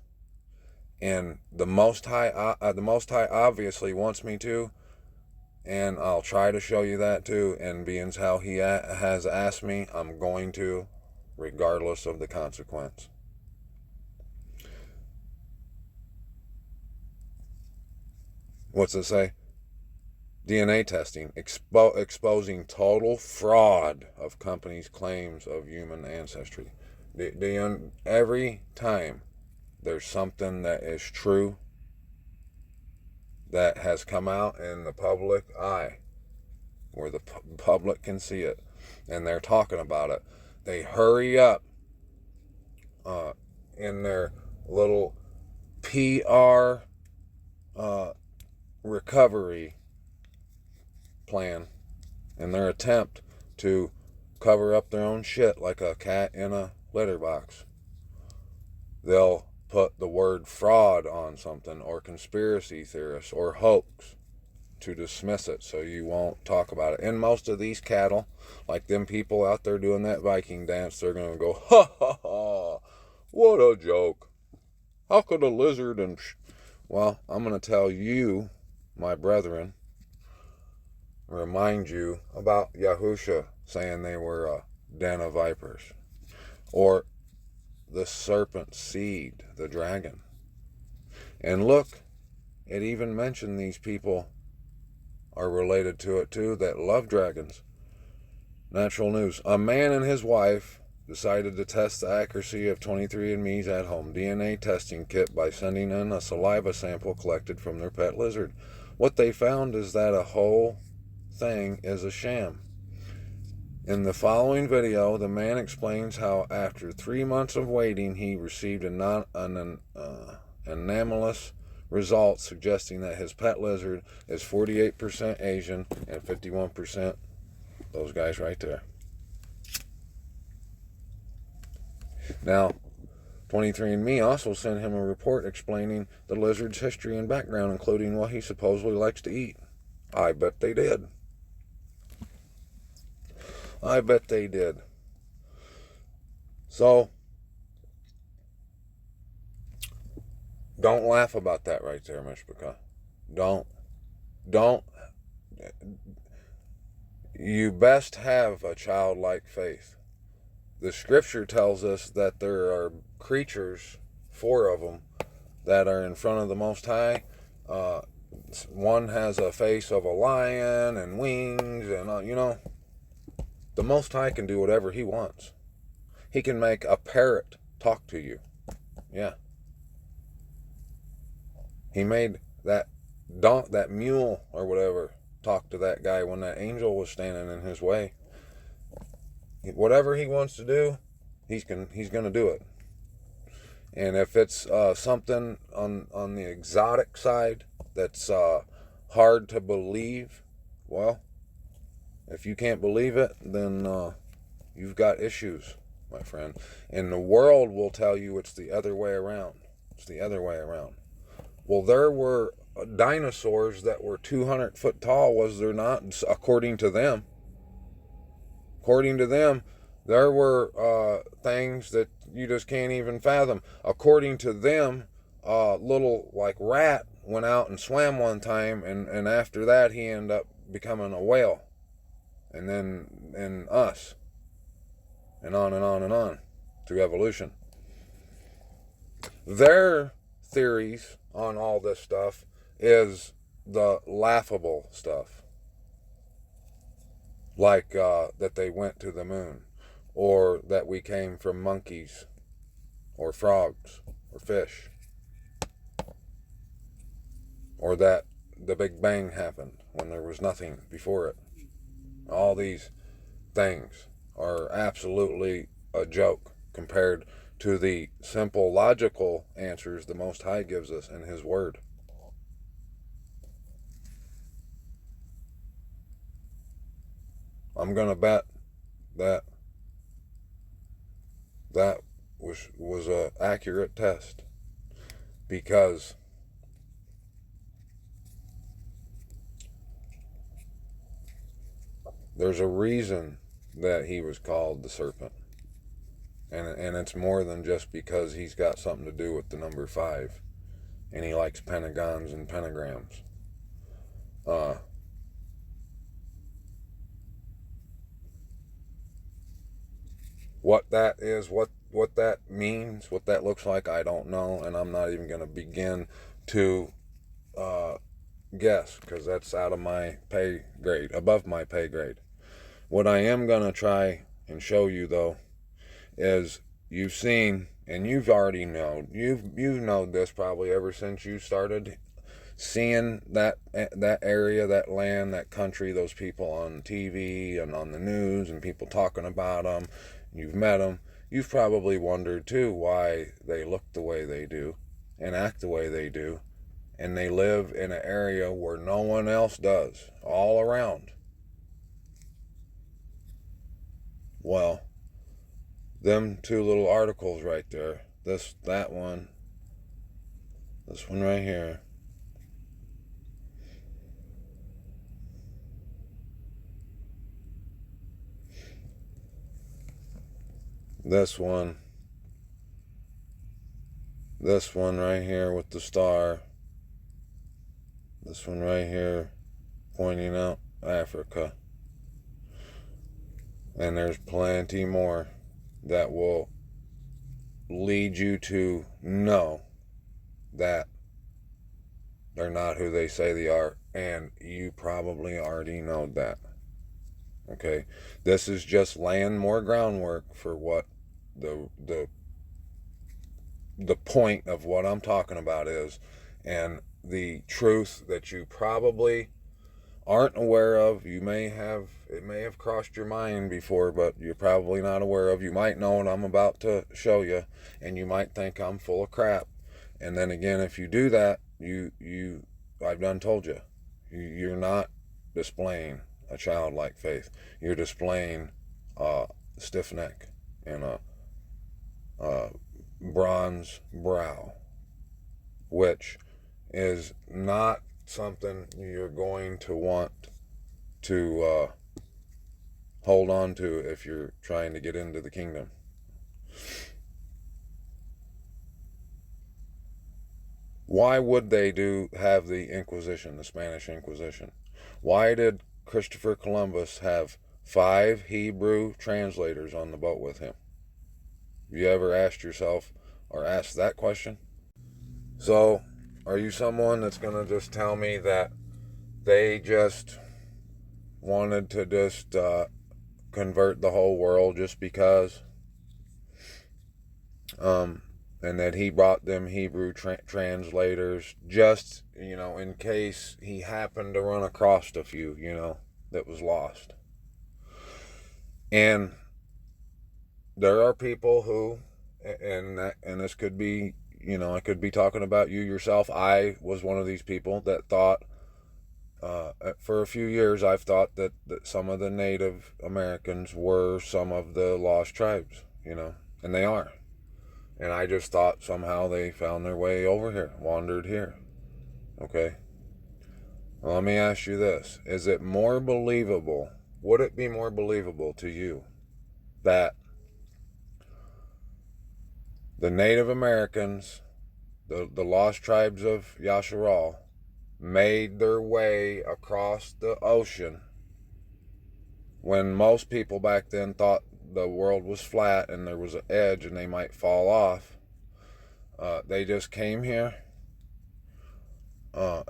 And the Most High obviously wants me to. And I'll try to show you that too. And being how he has asked me, I'm going to, regardless of the consequence. What's it say? DNA testing, exposing total fraud of companies' claims of human ancestry. Every time there's something that is true that has come out in the public eye, where the public can see it, and they're talking about it, they hurry up in their little PR recovery plan, in their attempt to cover up their own shit like a cat in a litter box. They'll put the word fraud on something, or conspiracy theorist, or hoax, to dismiss it so you won't talk about it. And most of these cattle, like them people out there doing that Viking dance, they're going to go, ha ha ha, what a joke. How could a lizard and... Well, I'm going to tell you, my brethren, remind you about Yahusha saying they were a den of vipers, or the serpent seed, the dragon. And look, it even mentioned these people are related to it too, that love dragons. Natural news. A man and his wife decided to test the accuracy of 23andMe's at-home DNA testing kit by sending in a saliva sample collected from their pet lizard. What they found is that a whole thing is a sham. In the following video, the man explains how after 3 months of waiting, he received an anomalous result suggesting that his pet lizard is 48% Asian and 51% those guys right there. Now, 23andMe also sent him a report explaining the lizard's history and background, including what he supposedly likes to eat. I bet they did. I bet they did. So, don't laugh about that right there, Mishpaka. Don't. You best have a childlike faith. The scripture tells us that there are creatures, 4 of them, that are in front of the Most High. One has a face of a lion and wings, and the Most High can do whatever he wants. He can make a parrot talk to you. Yeah. He made that mule or whatever talk to that guy when that angel was standing in his way. Whatever he wants to do, he's gonna do it. And if it's something on the exotic side that's hard to believe, well, if you can't believe it, then you've got issues, my friend. And the world will tell you it's the other way around. It's the other way around. Well, there were dinosaurs that were 200 foot tall, was there not? According to them. According to them, there were things that you just can't even fathom. According to them, little like rat went out and swam one time, and after that he ended up becoming a whale. And then and us. And on and on and on through evolution. Their theories on all this stuff is the laughable stuff. Like that they went to the moon, or that we came from monkeys, or frogs, or fish, or that the Big Bang happened when there was nothing before it. All these things are absolutely a joke compared to the simple logical answers the Most High gives us in His Word. I'm gonna bet that that was a accurate test, because there's a reason that he was called the serpent, and it's more than just because he's got something to do with the number 5 and he likes pentagons and pentagrams. What that is, what that means, what that looks like, I don't know, and I'm not even going to begin to guess, because that's out of my pay grade, above my pay grade. What I am going to try and show you, though, is you've seen, and you've already known, you've known this probably ever since you started seeing that area, that land, that country, those people on TV and on the news, and people talking about them. You've met them. You've probably wondered too why they look the way they do and act the way they do, and they live in an area where no one else does, all around. Well, them 2 little articles right there, that one, this one right here, this one right here with the star, this one right here pointing out Africa, and there's plenty more that will lead you to know that they're not who they say they are, and you probably already know that. Okay, this is just laying more groundwork for what the point of what I'm talking about is, and the truth that you probably aren't aware of. It may have crossed your mind before, but you're probably not aware of. You might know what I'm about to show you, and you might think I'm full of crap. And then again, if you do that, I've done told you, you're not displaying a childlike faith. You're displaying a stiff neck and a bronze brow, which is not something you're going to want to hold on to if you're trying to get into the kingdom. Why would they have the Inquisition, the Spanish Inquisition? Why did Christopher Columbus have 5 Hebrew translators on the boat with him? Have you ever asked yourself or asked that question? So, are you someone that's going to just tell me that they just wanted to just convert the whole world just because? And that he brought them Hebrew translators just, in case he happened to run across a few, that was lost. And there are people who, and this could be, I could be talking about you yourself. I was one of these people that thought, for a few years, I've thought that some of the Native Americans were some of the lost tribes, and they are. And I just thought somehow they found their way over here, wandered here. Okay? Well, let me ask you this. Is it more believable, would it be more believable to you that the Native Americans, the lost tribes of Yasharal, made their way across the ocean when most people back then thought the world was flat and there was an edge and they might fall off? They just came here,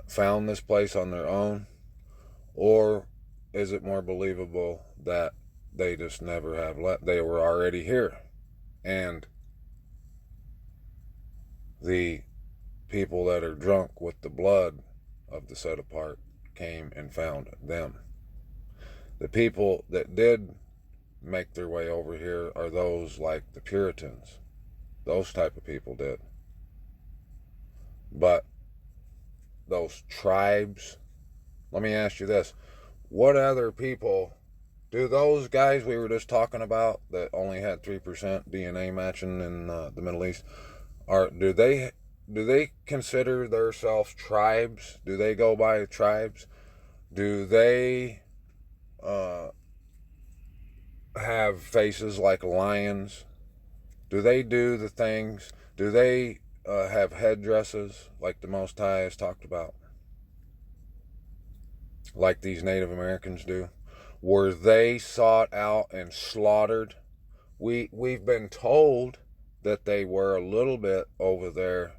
found this place on their own? Or is it more believable that they just never have left? They were already here, and the people that are drunk with the blood of the set apart came and found them. The people that did make their way over here are those like the Puritans. Those type of people did. But those tribes, let me ask you this. What other people, do those guys we were just talking about that only had 3% DNA matching in the Middle East, do they consider themselves tribes? Do they go by tribes? Do they have faces like lions? Do they do the things? Do they have headdresses like the Most High has talked about? Like these Native Americans do? Were they sought out and slaughtered? We've been told that they were a little bit over there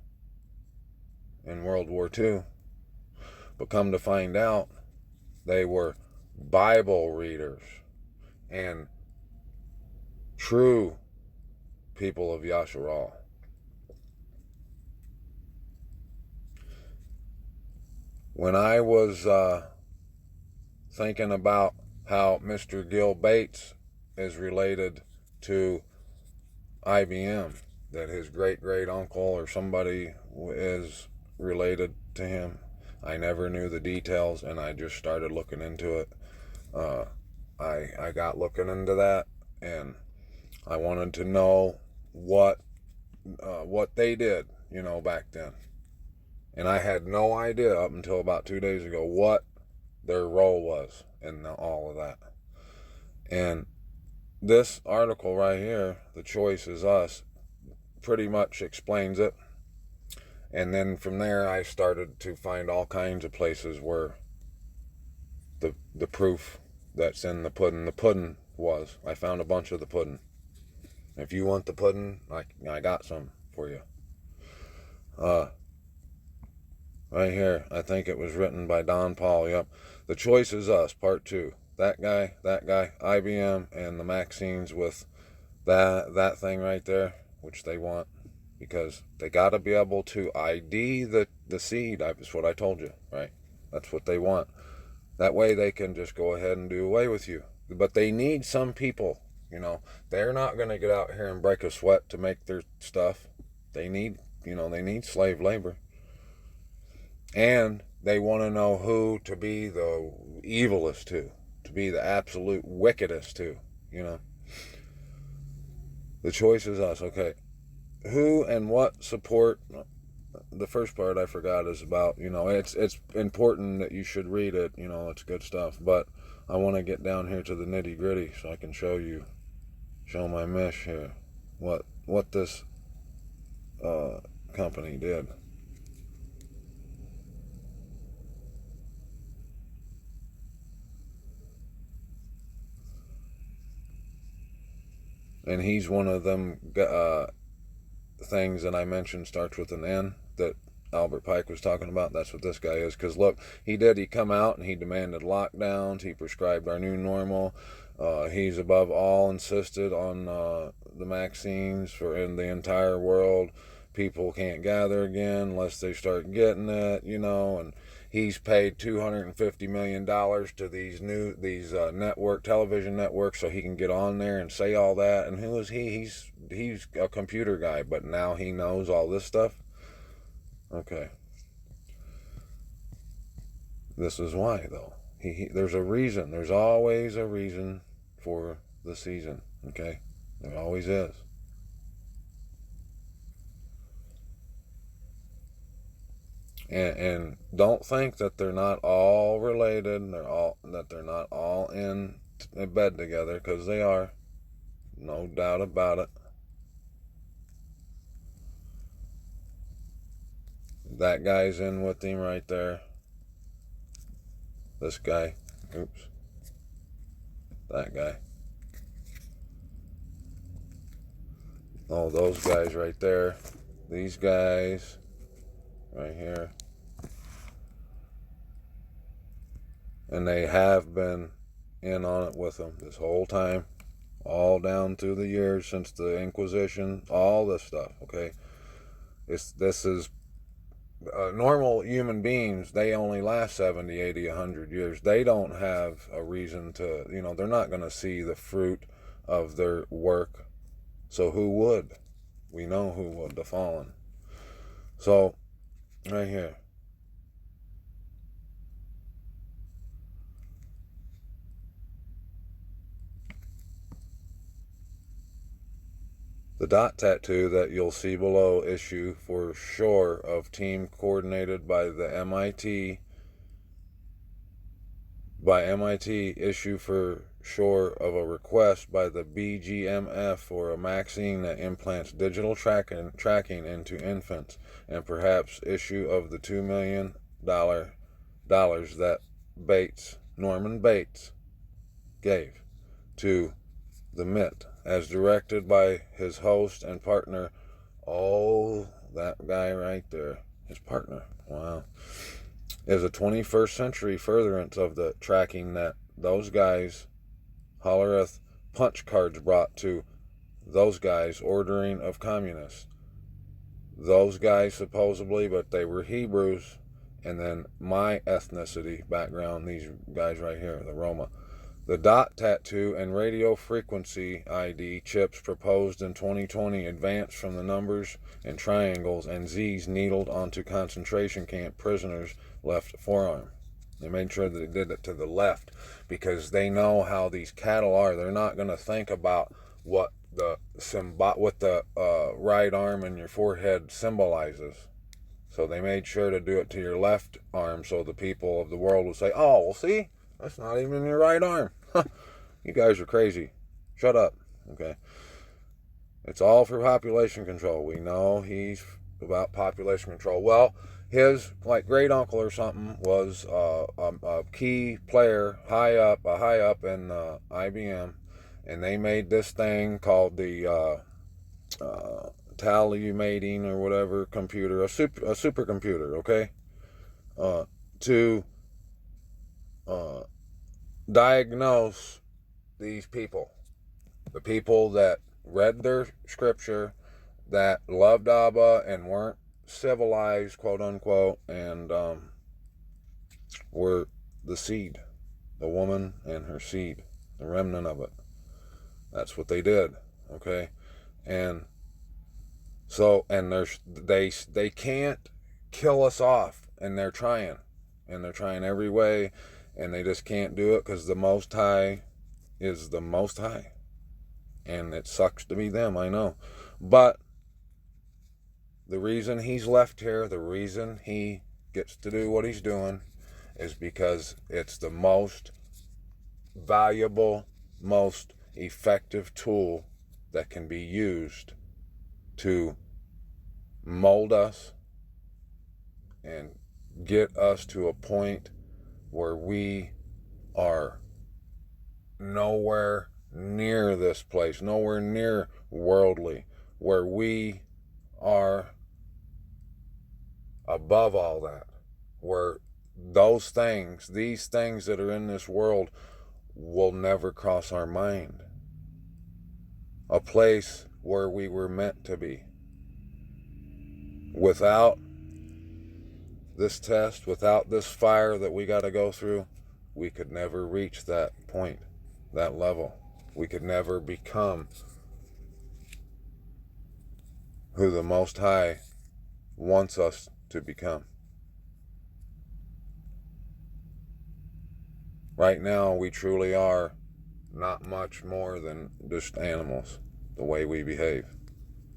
in World War II. But come to find out, they were Bible readers and true people of Yasharal. When I was thinking about how Mr. Gil Bates is related to IBM, that his great uncle or somebody is related to him, I never knew the details, and I just started looking into it. I got looking into that, and I wanted to know what they did, back then. And I had no idea up until about 2 days ago what their role was in all of that. And this article right here, The Choice Is Us, pretty much explains it. And then from there, I started to find all kinds of places where the proof that's in the pudding was. I found a bunch of the pudding. If you want the pudding, I got some for you. Right here, I think it was written by Don Paul. Yep. The Choice Is Us, Part 2. That guy, IBM, and the Maxines with that thing right there, which they want, because they got to be able to ID the seed. That's what I told you, right? That's what they want. That way they can just go ahead and do away with you. But they need some people, They're not going to get out here and break a sweat to make their stuff. They need, they need slave labor. And they want to know who to be the evilest to be the absolute wickedest to, The Choice Is Us. Okay. Who and what support? The first part I forgot is about, it's important that you should read it, it's good stuff. But I want to get down here to the nitty gritty so I can show my mesh here, what this company did. And he's one of them things that I mentioned starts with an N that Albert Pike was talking about. That's what this guy is. Because look, he come out and he demanded lockdowns. He prescribed our new normal. He's above all insisted on the vaccines in the entire world. people can't gather again unless they start getting it, and he's paid $250 million to these television networks so he can get on there and say all that. And who is he? He's a computer guy, but now he knows all this stuff. Okay. This is why, though. There's a reason. There's always a reason for the season. Okay? There always is. And don't think that they're not all related. That they're not all in bed together, because they are. No doubt about it. That guy's in with him right there. This guy. Oops. That guy. Oh, those guys right there. These guys right here. And they have been in on it with him this whole time. All down through the years since the Inquisition. All this stuff, okay? This is normal human beings. They only last 70, 80, 100 years. They don't have a reason to, they're not going to see the fruit of their work. So who would? We know who would, the fallen. So, right here. The dot tattoo that you'll see below issue for sure of team coordinated by the MIT. By MIT, issue for sure of a request by the BGMF for a vaccine that implants digital tracking into infants, and perhaps issue of the $2 million that Norman Bates, gave to the MIT, as directed by his host and partner. Oh, that guy right there, his partner. Wow. Is a 21st century furtherance of the tracking that those guys hollereth punch cards brought to those guys ordering of communists. Those guys supposedly, but they were Hebrews, and then my ethnicity background, these guys right here, the Roma. The dot tattoo and radio frequency ID chips proposed in 2020 advanced from the numbers and triangles and Z's needled onto concentration camp prisoners' left forearm. They made sure that they did it to the left because they know how these cattle are. They're not going to think about what the right arm and your forehead symbolizes. So they made sure to do it to your left arm so the people of the world would say, oh, well, see? That's not even your right arm. You guys are crazy. Shut up. Okay. It's all for population control. We know he's about population control. Well, his great uncle or something was a key player high up in IBM, and they made this thing called the Tallymating or whatever computer, a supercomputer. Okay, to diagnose these people, the people that read their scripture, that loved Abba and weren't civilized, quote unquote, and were the seed, the woman and her seed, the remnant of it. That's what they did, okay? And so, and they can't kill us off, and they're trying every way, and they just can't do it because the Most High is the Most High. And it sucks to be them, I know. But the reason he's left here, the reason he gets to do what he's doing is because it's the most valuable, most effective tool that can be used to mold us and get us to a point where we are nowhere near this place, nowhere near worldly, where we are above all that, where those things, these things that are in this world will never cross our mind. A place where we were meant to be. Without this test, without this fire that we got to go through, we could never reach that point, that level. We could never become who the Most High wants us to become. Right now, we truly are not much more than just animals, the way we behave.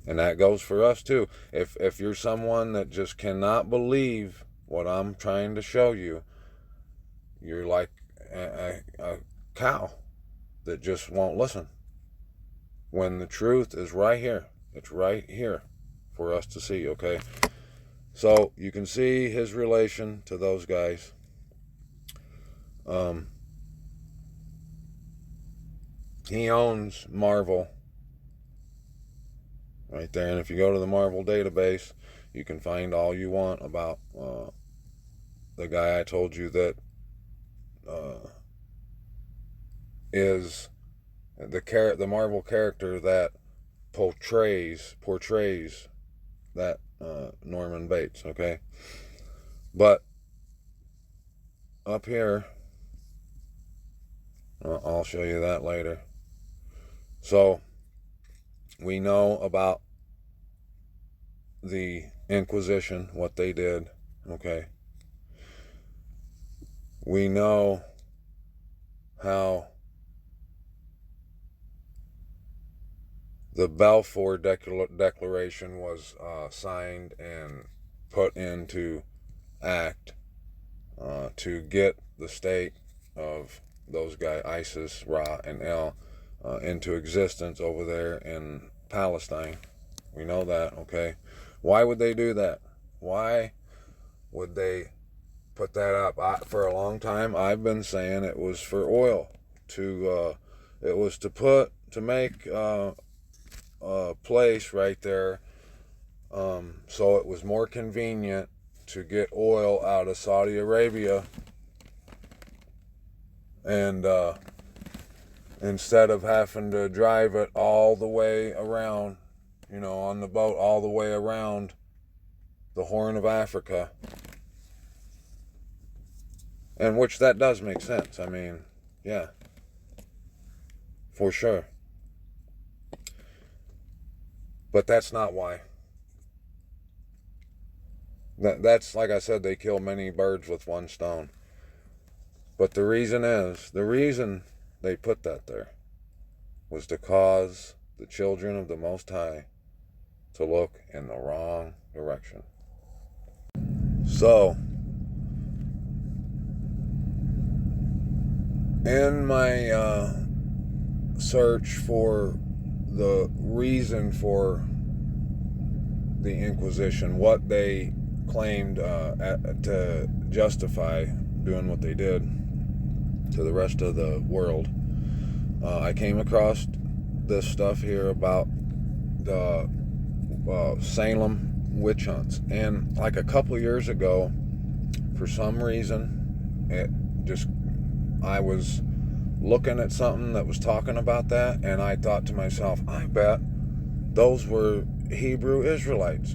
And that goes for us too. If you're someone that just cannot believe what I'm trying to show you, you're like a cow that just won't listen. When the truth is right here. It's right here for us to see, okay? So you can see his relation to those guys. He owns Marvel right there, and if you go to the Marvel database, you can find all you want about the guy I told you that is the Marvel character that portrays that Norman Bates, okay? But up here, I'll show you that later. So we know about the Inquisition, what they did, okay? We know how the Balfour Declaration was signed and put into act to get the state of those guys, ISIS, Ra, and El, into existence over there in Palestine. We know that, okay? Why would they do that? Why would they put that up? For a long time, I've been saying it was for oil. It was to make a place right there, so it was more convenient to get oil out of Saudi Arabia, and instead of having to drive it all the way around, on the boat all the way around the Horn of Africa, and which that does make sense. I mean, yeah, for sure. But that's not why. That's, like I said, they kill many birds with one stone. But the reason they put that there was to cause the children of the Most High to look in the wrong direction. So, in my search for the reason for the Inquisition, what they claimed to justify doing what they did to the rest of the world, I came across this stuff here about the Salem witch hunts. And like a couple years ago, for some reason, I was looking at something that was talking about that, and I thought to myself, I bet those were Hebrew Israelites,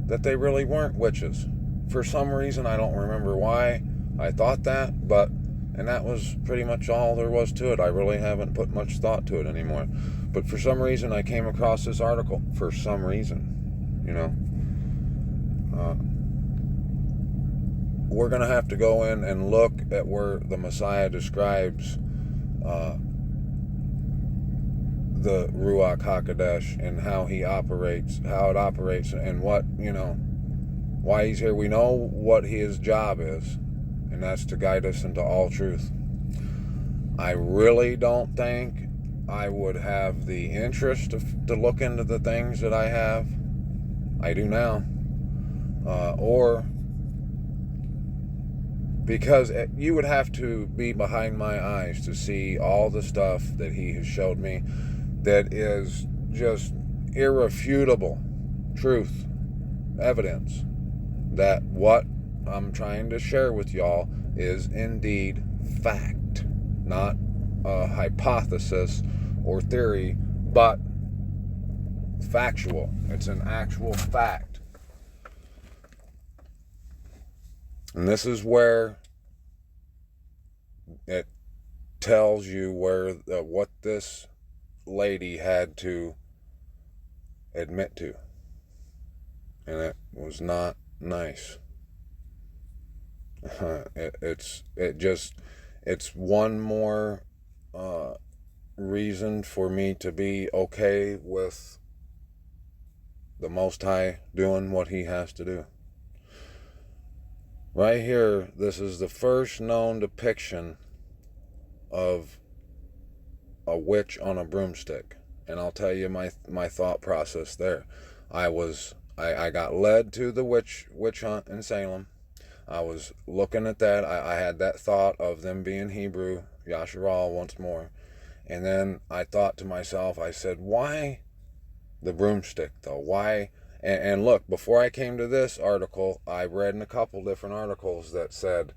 that they really weren't witches. For some reason, I don't remember why I thought that, and that was pretty much all there was to it. I really haven't put much thought to it anymore. But for some reason, I came across this article. For some reason, we're going to have to go in and look at where the Messiah describes the Ruach HaKodesh and how it operates, and why he's here. We know what his job is, and that's to guide us into all truth. I really don't think I would have the interest to look into the things that I have. I do now. Or because you would have to be behind my eyes to see all the stuff that he has showed me that is just irrefutable truth, evidence that what I'm trying to share with y'all is indeed fact, not a hypothesis or theory, but factual. It's an actual fact. And this is where it tells you where what this lady had to admit to, and it was not nice. It's one more reason for me to be okay with the Most High doing what he has to do. Right here, this is the first known depiction of a witch on a broomstick. And I'll tell you my thought process there. I got led to the witch hunt in Salem. I was looking at that. I had that thought of them being Hebrew, Yasharal once more. And then I thought to myself, I said, why the broomstick though? Why? And look, before I came to this article, I read in a couple different articles that said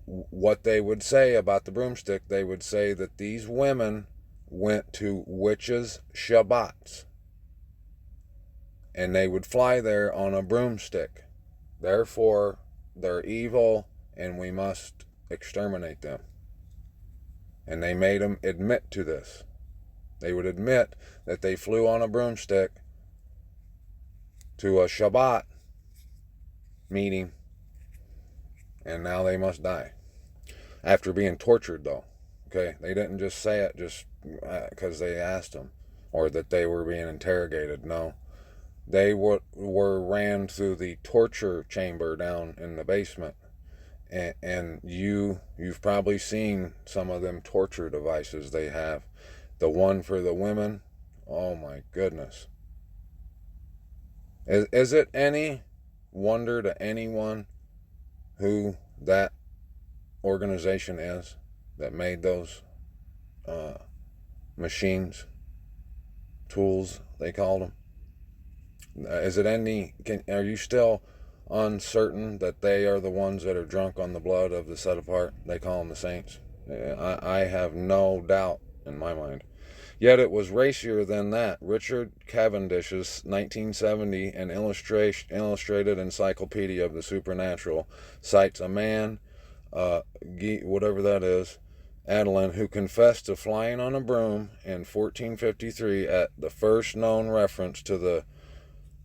what they would say about the broomstick. They would say that these women went to witches' Shabbats, and they would fly there on a broomstick. Therefore, they're evil, and we must exterminate them. And they made them admit to this. They would admit that they flew on a broomstick to a Shabbat meeting, and now they must die. After being tortured, though. Okay? They didn't just say it just because they asked them, or that they were being interrogated. No. They were ran through the torture chamber down in the basement. And you've probably seen some of them torture devices they have. The one for the women, oh my goodness. Is it any wonder to anyone who that organization is that made those machines, tools, they called them? Is it any, are you still uncertain that they are the ones that are drunk on the blood of the set apart? They call them the saints. I have no doubt in my mind. Yet it was racier than that. Richard Cavendish's 1970 and Illustrated Encyclopedia of the Supernatural cites a man, whatever that is, Adeline, who confessed to flying on a broom in 1453 at the first known reference to the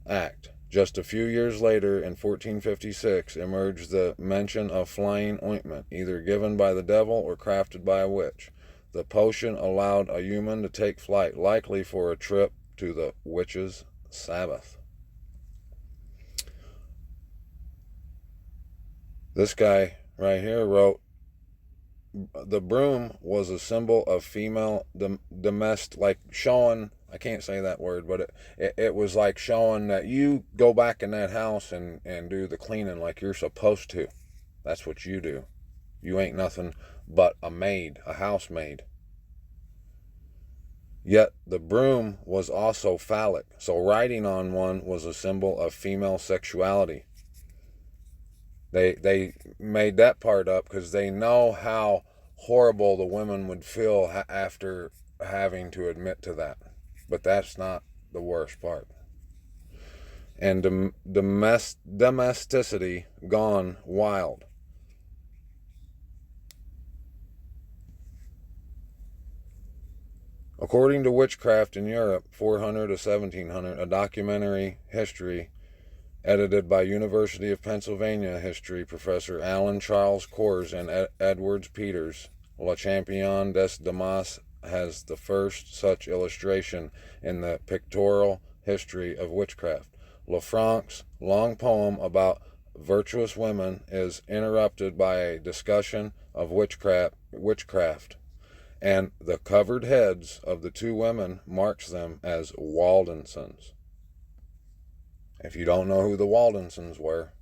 act. Just a few years later, in 1456, emerged the mention of flying ointment, either given by the devil or crafted by a witch. The potion allowed a human to take flight, likely for a trip to the witch's Sabbath. This guy right here wrote, the broom was a symbol of female domestic, like showing, I can't say that word, but it was like showing that you go back in that house and do the cleaning like you're supposed to. That's what you do. You ain't nothing but a maid, a housemaid. Yet the broom was also phallic, so riding on one was a symbol of female sexuality. They made that part up because they know how horrible the women would feel after having to admit to that. But that's not the worst part. And domesticity gone wild. According to Witchcraft in Europe, 400 to 1700, a documentary history edited by University of Pennsylvania history professor Alan Charles Kors and Edwards Peters, La Champion des Damas has the first such illustration in the pictorial history of witchcraft. Lafranc's long poem about virtuous women is interrupted by a discussion of witchcraft, and the covered heads of the two women marks them as Waldenses. If you don't know who the Waldenses were,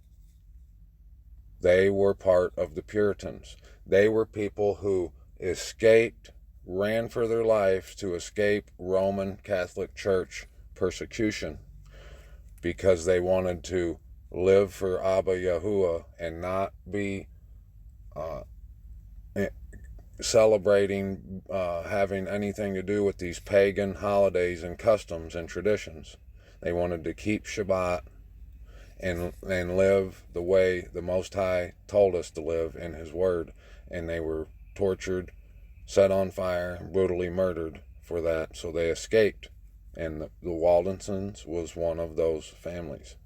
they were part of the Puritans. They were people who escaped, ran for their lives to escape Roman Catholic Church persecution because they wanted to live for Abba Yahuwah and not be celebrating, having anything to do with these pagan holidays and customs and traditions. They wanted to keep Shabbat, and live the way the Most High told us to live in His Word. And they were tortured, set on fire, brutally murdered for that, so they escaped. And the Waldenses was one of those families.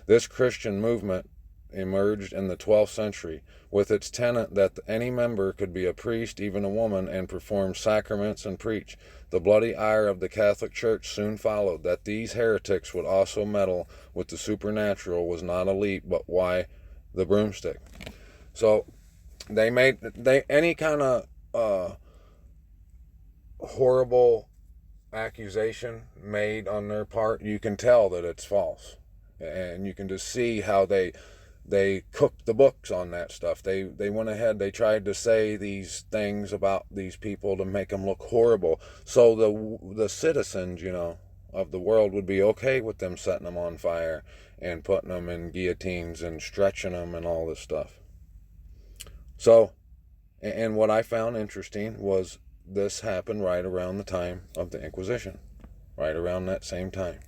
This Christian movement emerged in the 12th century with its tenet that any member could be a priest, even a woman, and perform sacraments and preach. The bloody ire of the Catholic Church soon followed. That these heretics would also meddle with the supernatural was not a leap, but why the broomstick. So they made any kind of horrible accusation made on their part, you can tell that it's false, and you can just see how they cooked the books on that stuff. They went ahead, they tried to say these things about these people to make them look horrible, so the citizens, you know, of the world would be okay with them setting them on fire and putting them in guillotines and stretching them and all this stuff. So, and what I found interesting was this happened right around the time of the Inquisition, right around that same time.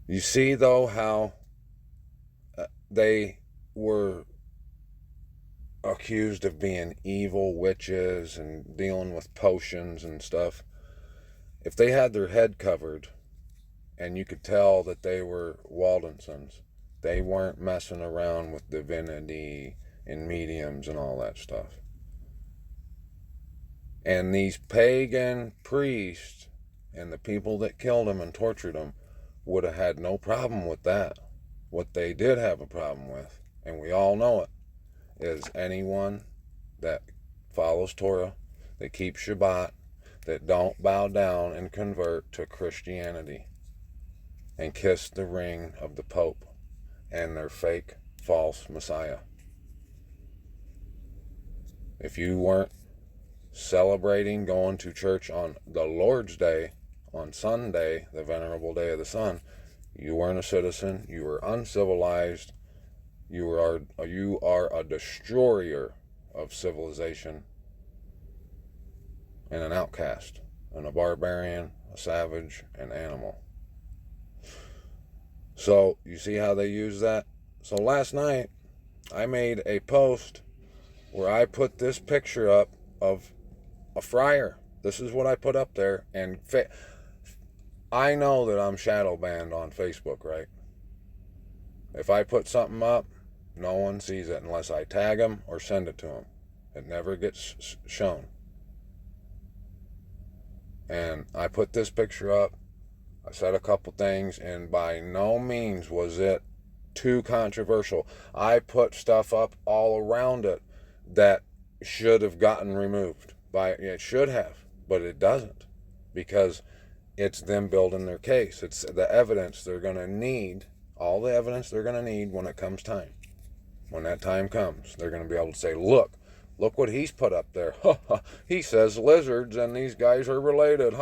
You see, though, how they were accused of being evil witches and dealing with potions and stuff. If they had their head covered, and you could tell that they were Waldenses, they weren't messing around with divinity and mediums and all that stuff. And these pagan priests and the people that killed them and tortured them would have had no problem with that. What they did have a problem with, and we all know it, is anyone that follows Torah, that keeps Shabbat, that don't bow down and convert to Christianity and kiss the ring of the Pope and their fake, false Messiah. If you weren't celebrating going to church on the Lord's Day, on Sunday, the venerable day of the sun, you weren't a citizen, you were uncivilized, you are a destroyer of civilization, and an outcast, and a barbarian, a savage, an animal. So, you see how they use that? So last night, I made a post where I put this picture up of a friar. This is what I put up there, and I know that I'm shadow banned on Facebook, right? If I put something up, no one sees it unless I tag them or send it to them. It never gets shown. And I put this picture up. I said a couple things, and by no means was it too controversial. I put stuff up all around it that should have gotten removed. It should have, but it doesn't, because it's them building their case. It's the evidence they're going to need, all the evidence they're going to need when it comes time. When that time comes, they're going to be able to say, look what he's put up there. He says lizards and these guys are related.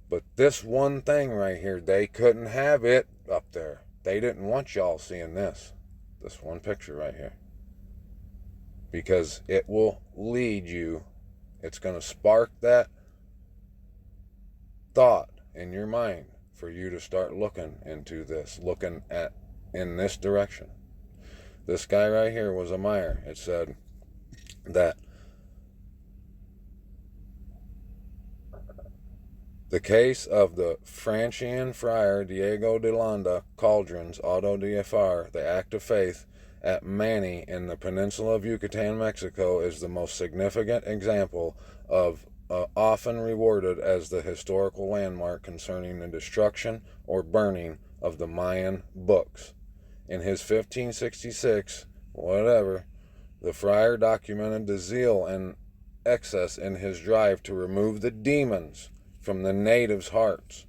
But this one thing right here, they couldn't have it up there. They didn't want y'all seeing this one picture right here. Because it will lead you, it's going to spark that thought in your mind for you to start looking into this, looking at in this direction. This guy right here was a Meyer. It said that the case of the Franciscan friar Diego de Landa Cauldrons Auto de Far, the Act of Faith, at Mani in the peninsula of Yucatan, Mexico, is the most significant example of often rewarded as the historical landmark concerning the destruction or burning of the Mayan books. In his 1566, the friar documented the zeal and excess in his drive to remove the demons from the natives' hearts.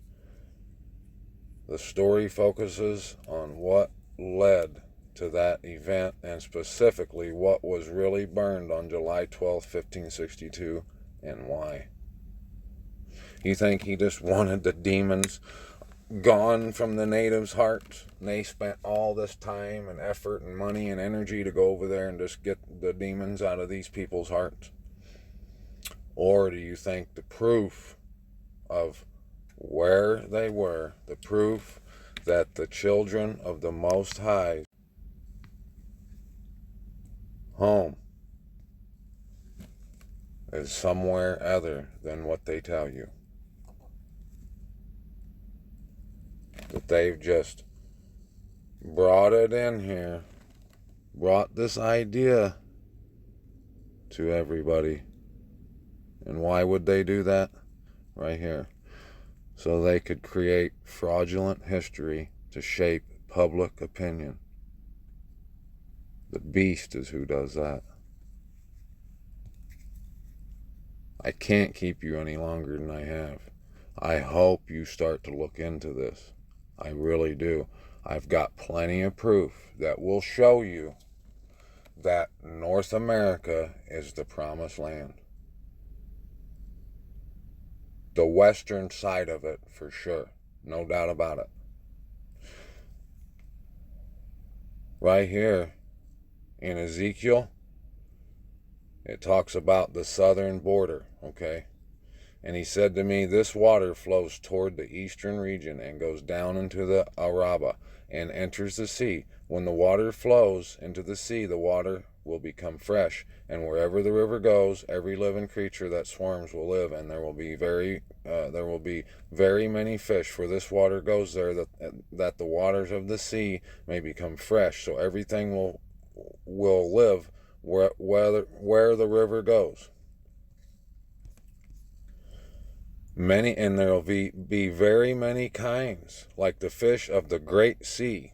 The story focuses on what led to that event, and specifically what was really burned on July 12, 1562, and why. You think he just wanted the demons gone from the natives' hearts, and they spent all this time and effort and money and energy to go over there and just get the demons out of these people's hearts? Or do you think the proof of where they were, the proof that the children of the Most High home is somewhere other than what they tell you. That they've just brought it in here, brought this idea to everybody. And why would they do that? Right here. So they could create fraudulent history to shape public opinion. The beast is who does that. I can't keep you any longer than I have. I hope you start to look into this. I really do. I've got plenty of proof that will show you that North America is the promised land. The western side of it, for sure. No doubt about it. Right here in Ezekiel, it talks about the southern border, okay? And he said to me, this water flows toward the eastern region and goes down into the Araba and enters the sea. When the water flows into the sea, the water will become fresh, and wherever the river goes, every living creature that swarms will live, and there will be very many fish. For this water goes there, that the waters of the sea may become fresh. So everything will live where the river goes. And there will be very many kinds, like the fish of the great sea,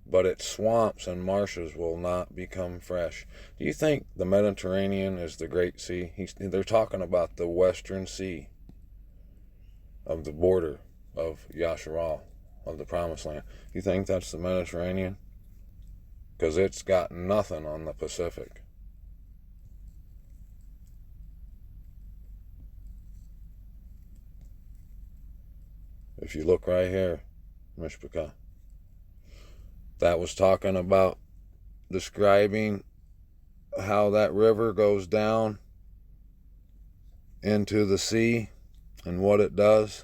but its swamps and marshes will not become fresh. Do you think the Mediterranean is the great sea? They're talking about the western sea of the border of Yasharal, of the promised land. You think that's the Mediterranean? Because it's got nothing on the Pacific. If you look right here, Mishpachah, that was talking about describing how that river goes down into the sea and what it does.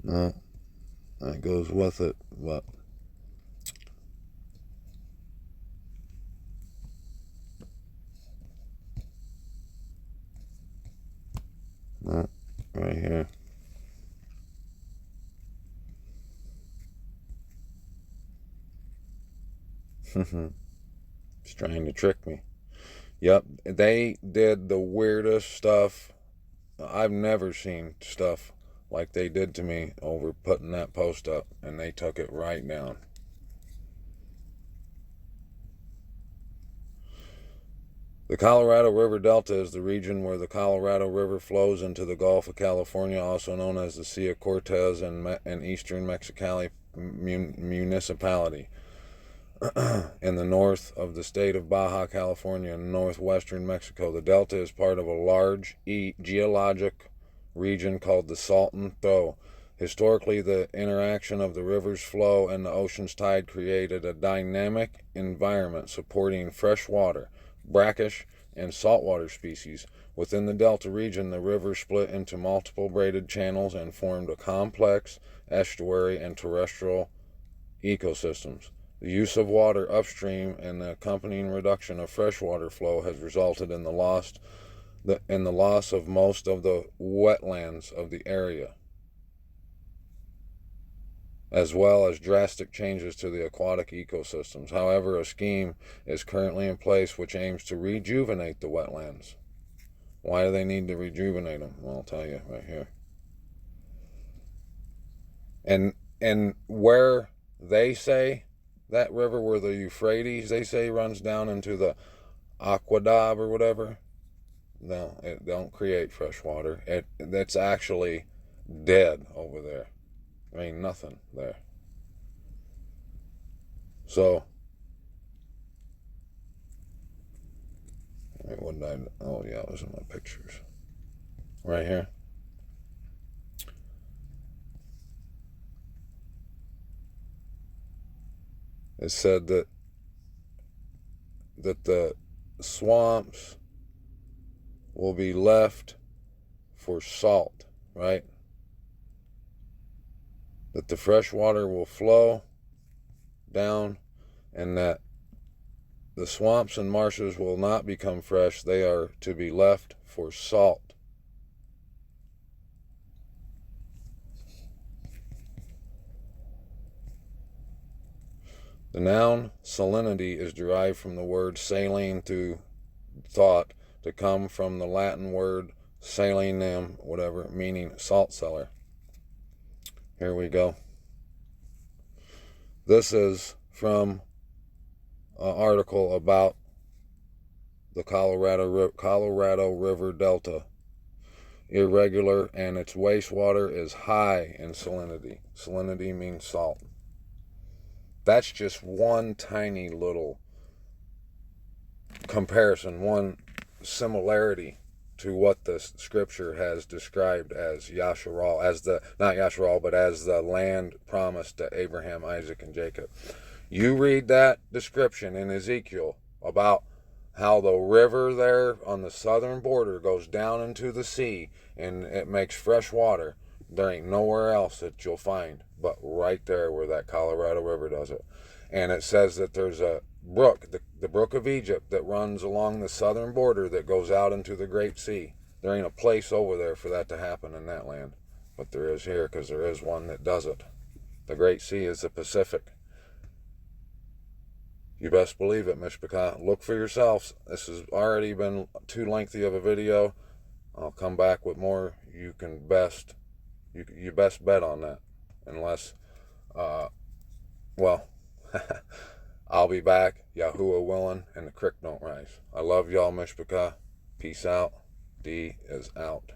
No, that goes with it, but no, right here. It's trying to trick me. Yep, they did the weirdest stuff. I've never seen stuff like they did to me over putting that post up, and they took it right down. The Colorado River Delta is the region where the Colorado River flows into the Gulf of California, also known as the Sea of Cortez and eastern Mexicali municipality. In the north of the state of Baja California and northwestern Mexico. The delta is part of a large geologic region called the Salton Throw. Historically, the interaction of the river's flow and the ocean's tide created a dynamic environment supporting freshwater, brackish, and saltwater species. Within the delta region, the river split into multiple braided channels and formed a complex estuary and terrestrial ecosystems. The use of water upstream and the accompanying reduction of freshwater flow has resulted in the loss of most of the wetlands of the area, as well as drastic changes to the aquatic ecosystems. However, a scheme is currently in place which aims to rejuvenate the wetlands. Why do they need to rejuvenate them? Well, I'll tell you right here. And where they say that river, where the Euphrates, they say, runs down into the Aquadab or whatever, no, it don't create fresh water. That's actually dead over there. I mean, nothing there. So, what did I? Oh yeah, it was in my pictures. Right here. It said that the swamps will be left for salt, right? That the fresh water will flow down, and that the swamps and marshes will not become fresh. They are to be left for salt. The noun salinity is derived from the word saline through thought to come from the Latin word salinum, whatever, meaning salt cellar. Here we go. This is from an article about the Colorado River Delta. Irregular, and its wastewater is high in salinity. Salinity means salt. That's just one tiny little comparison, one similarity to what the scripture has described as Yasharal, as the, not Yasharal, but as the land promised to Abraham, Isaac, and Jacob. You read that description in Ezekiel about how the river there on the southern border goes down into the sea and it makes fresh water. There ain't nowhere else that you'll find but right there where that Colorado River does it. And it says that there's a brook, the brook of Egypt, that runs along the southern border that goes out into the Great Sea. There ain't a place over there for that to happen in that land. But there is here, because there is one that does it. The Great Sea is the Pacific. You best believe it, Mishpachah. Look for yourselves. This has already been too lengthy of a video. I'll come back with more. You best bet on that. Unless, well, I'll be back, Yahuwah willing, and the creek don't rise. I love y'all, Mishpachah. Peace out. D is out.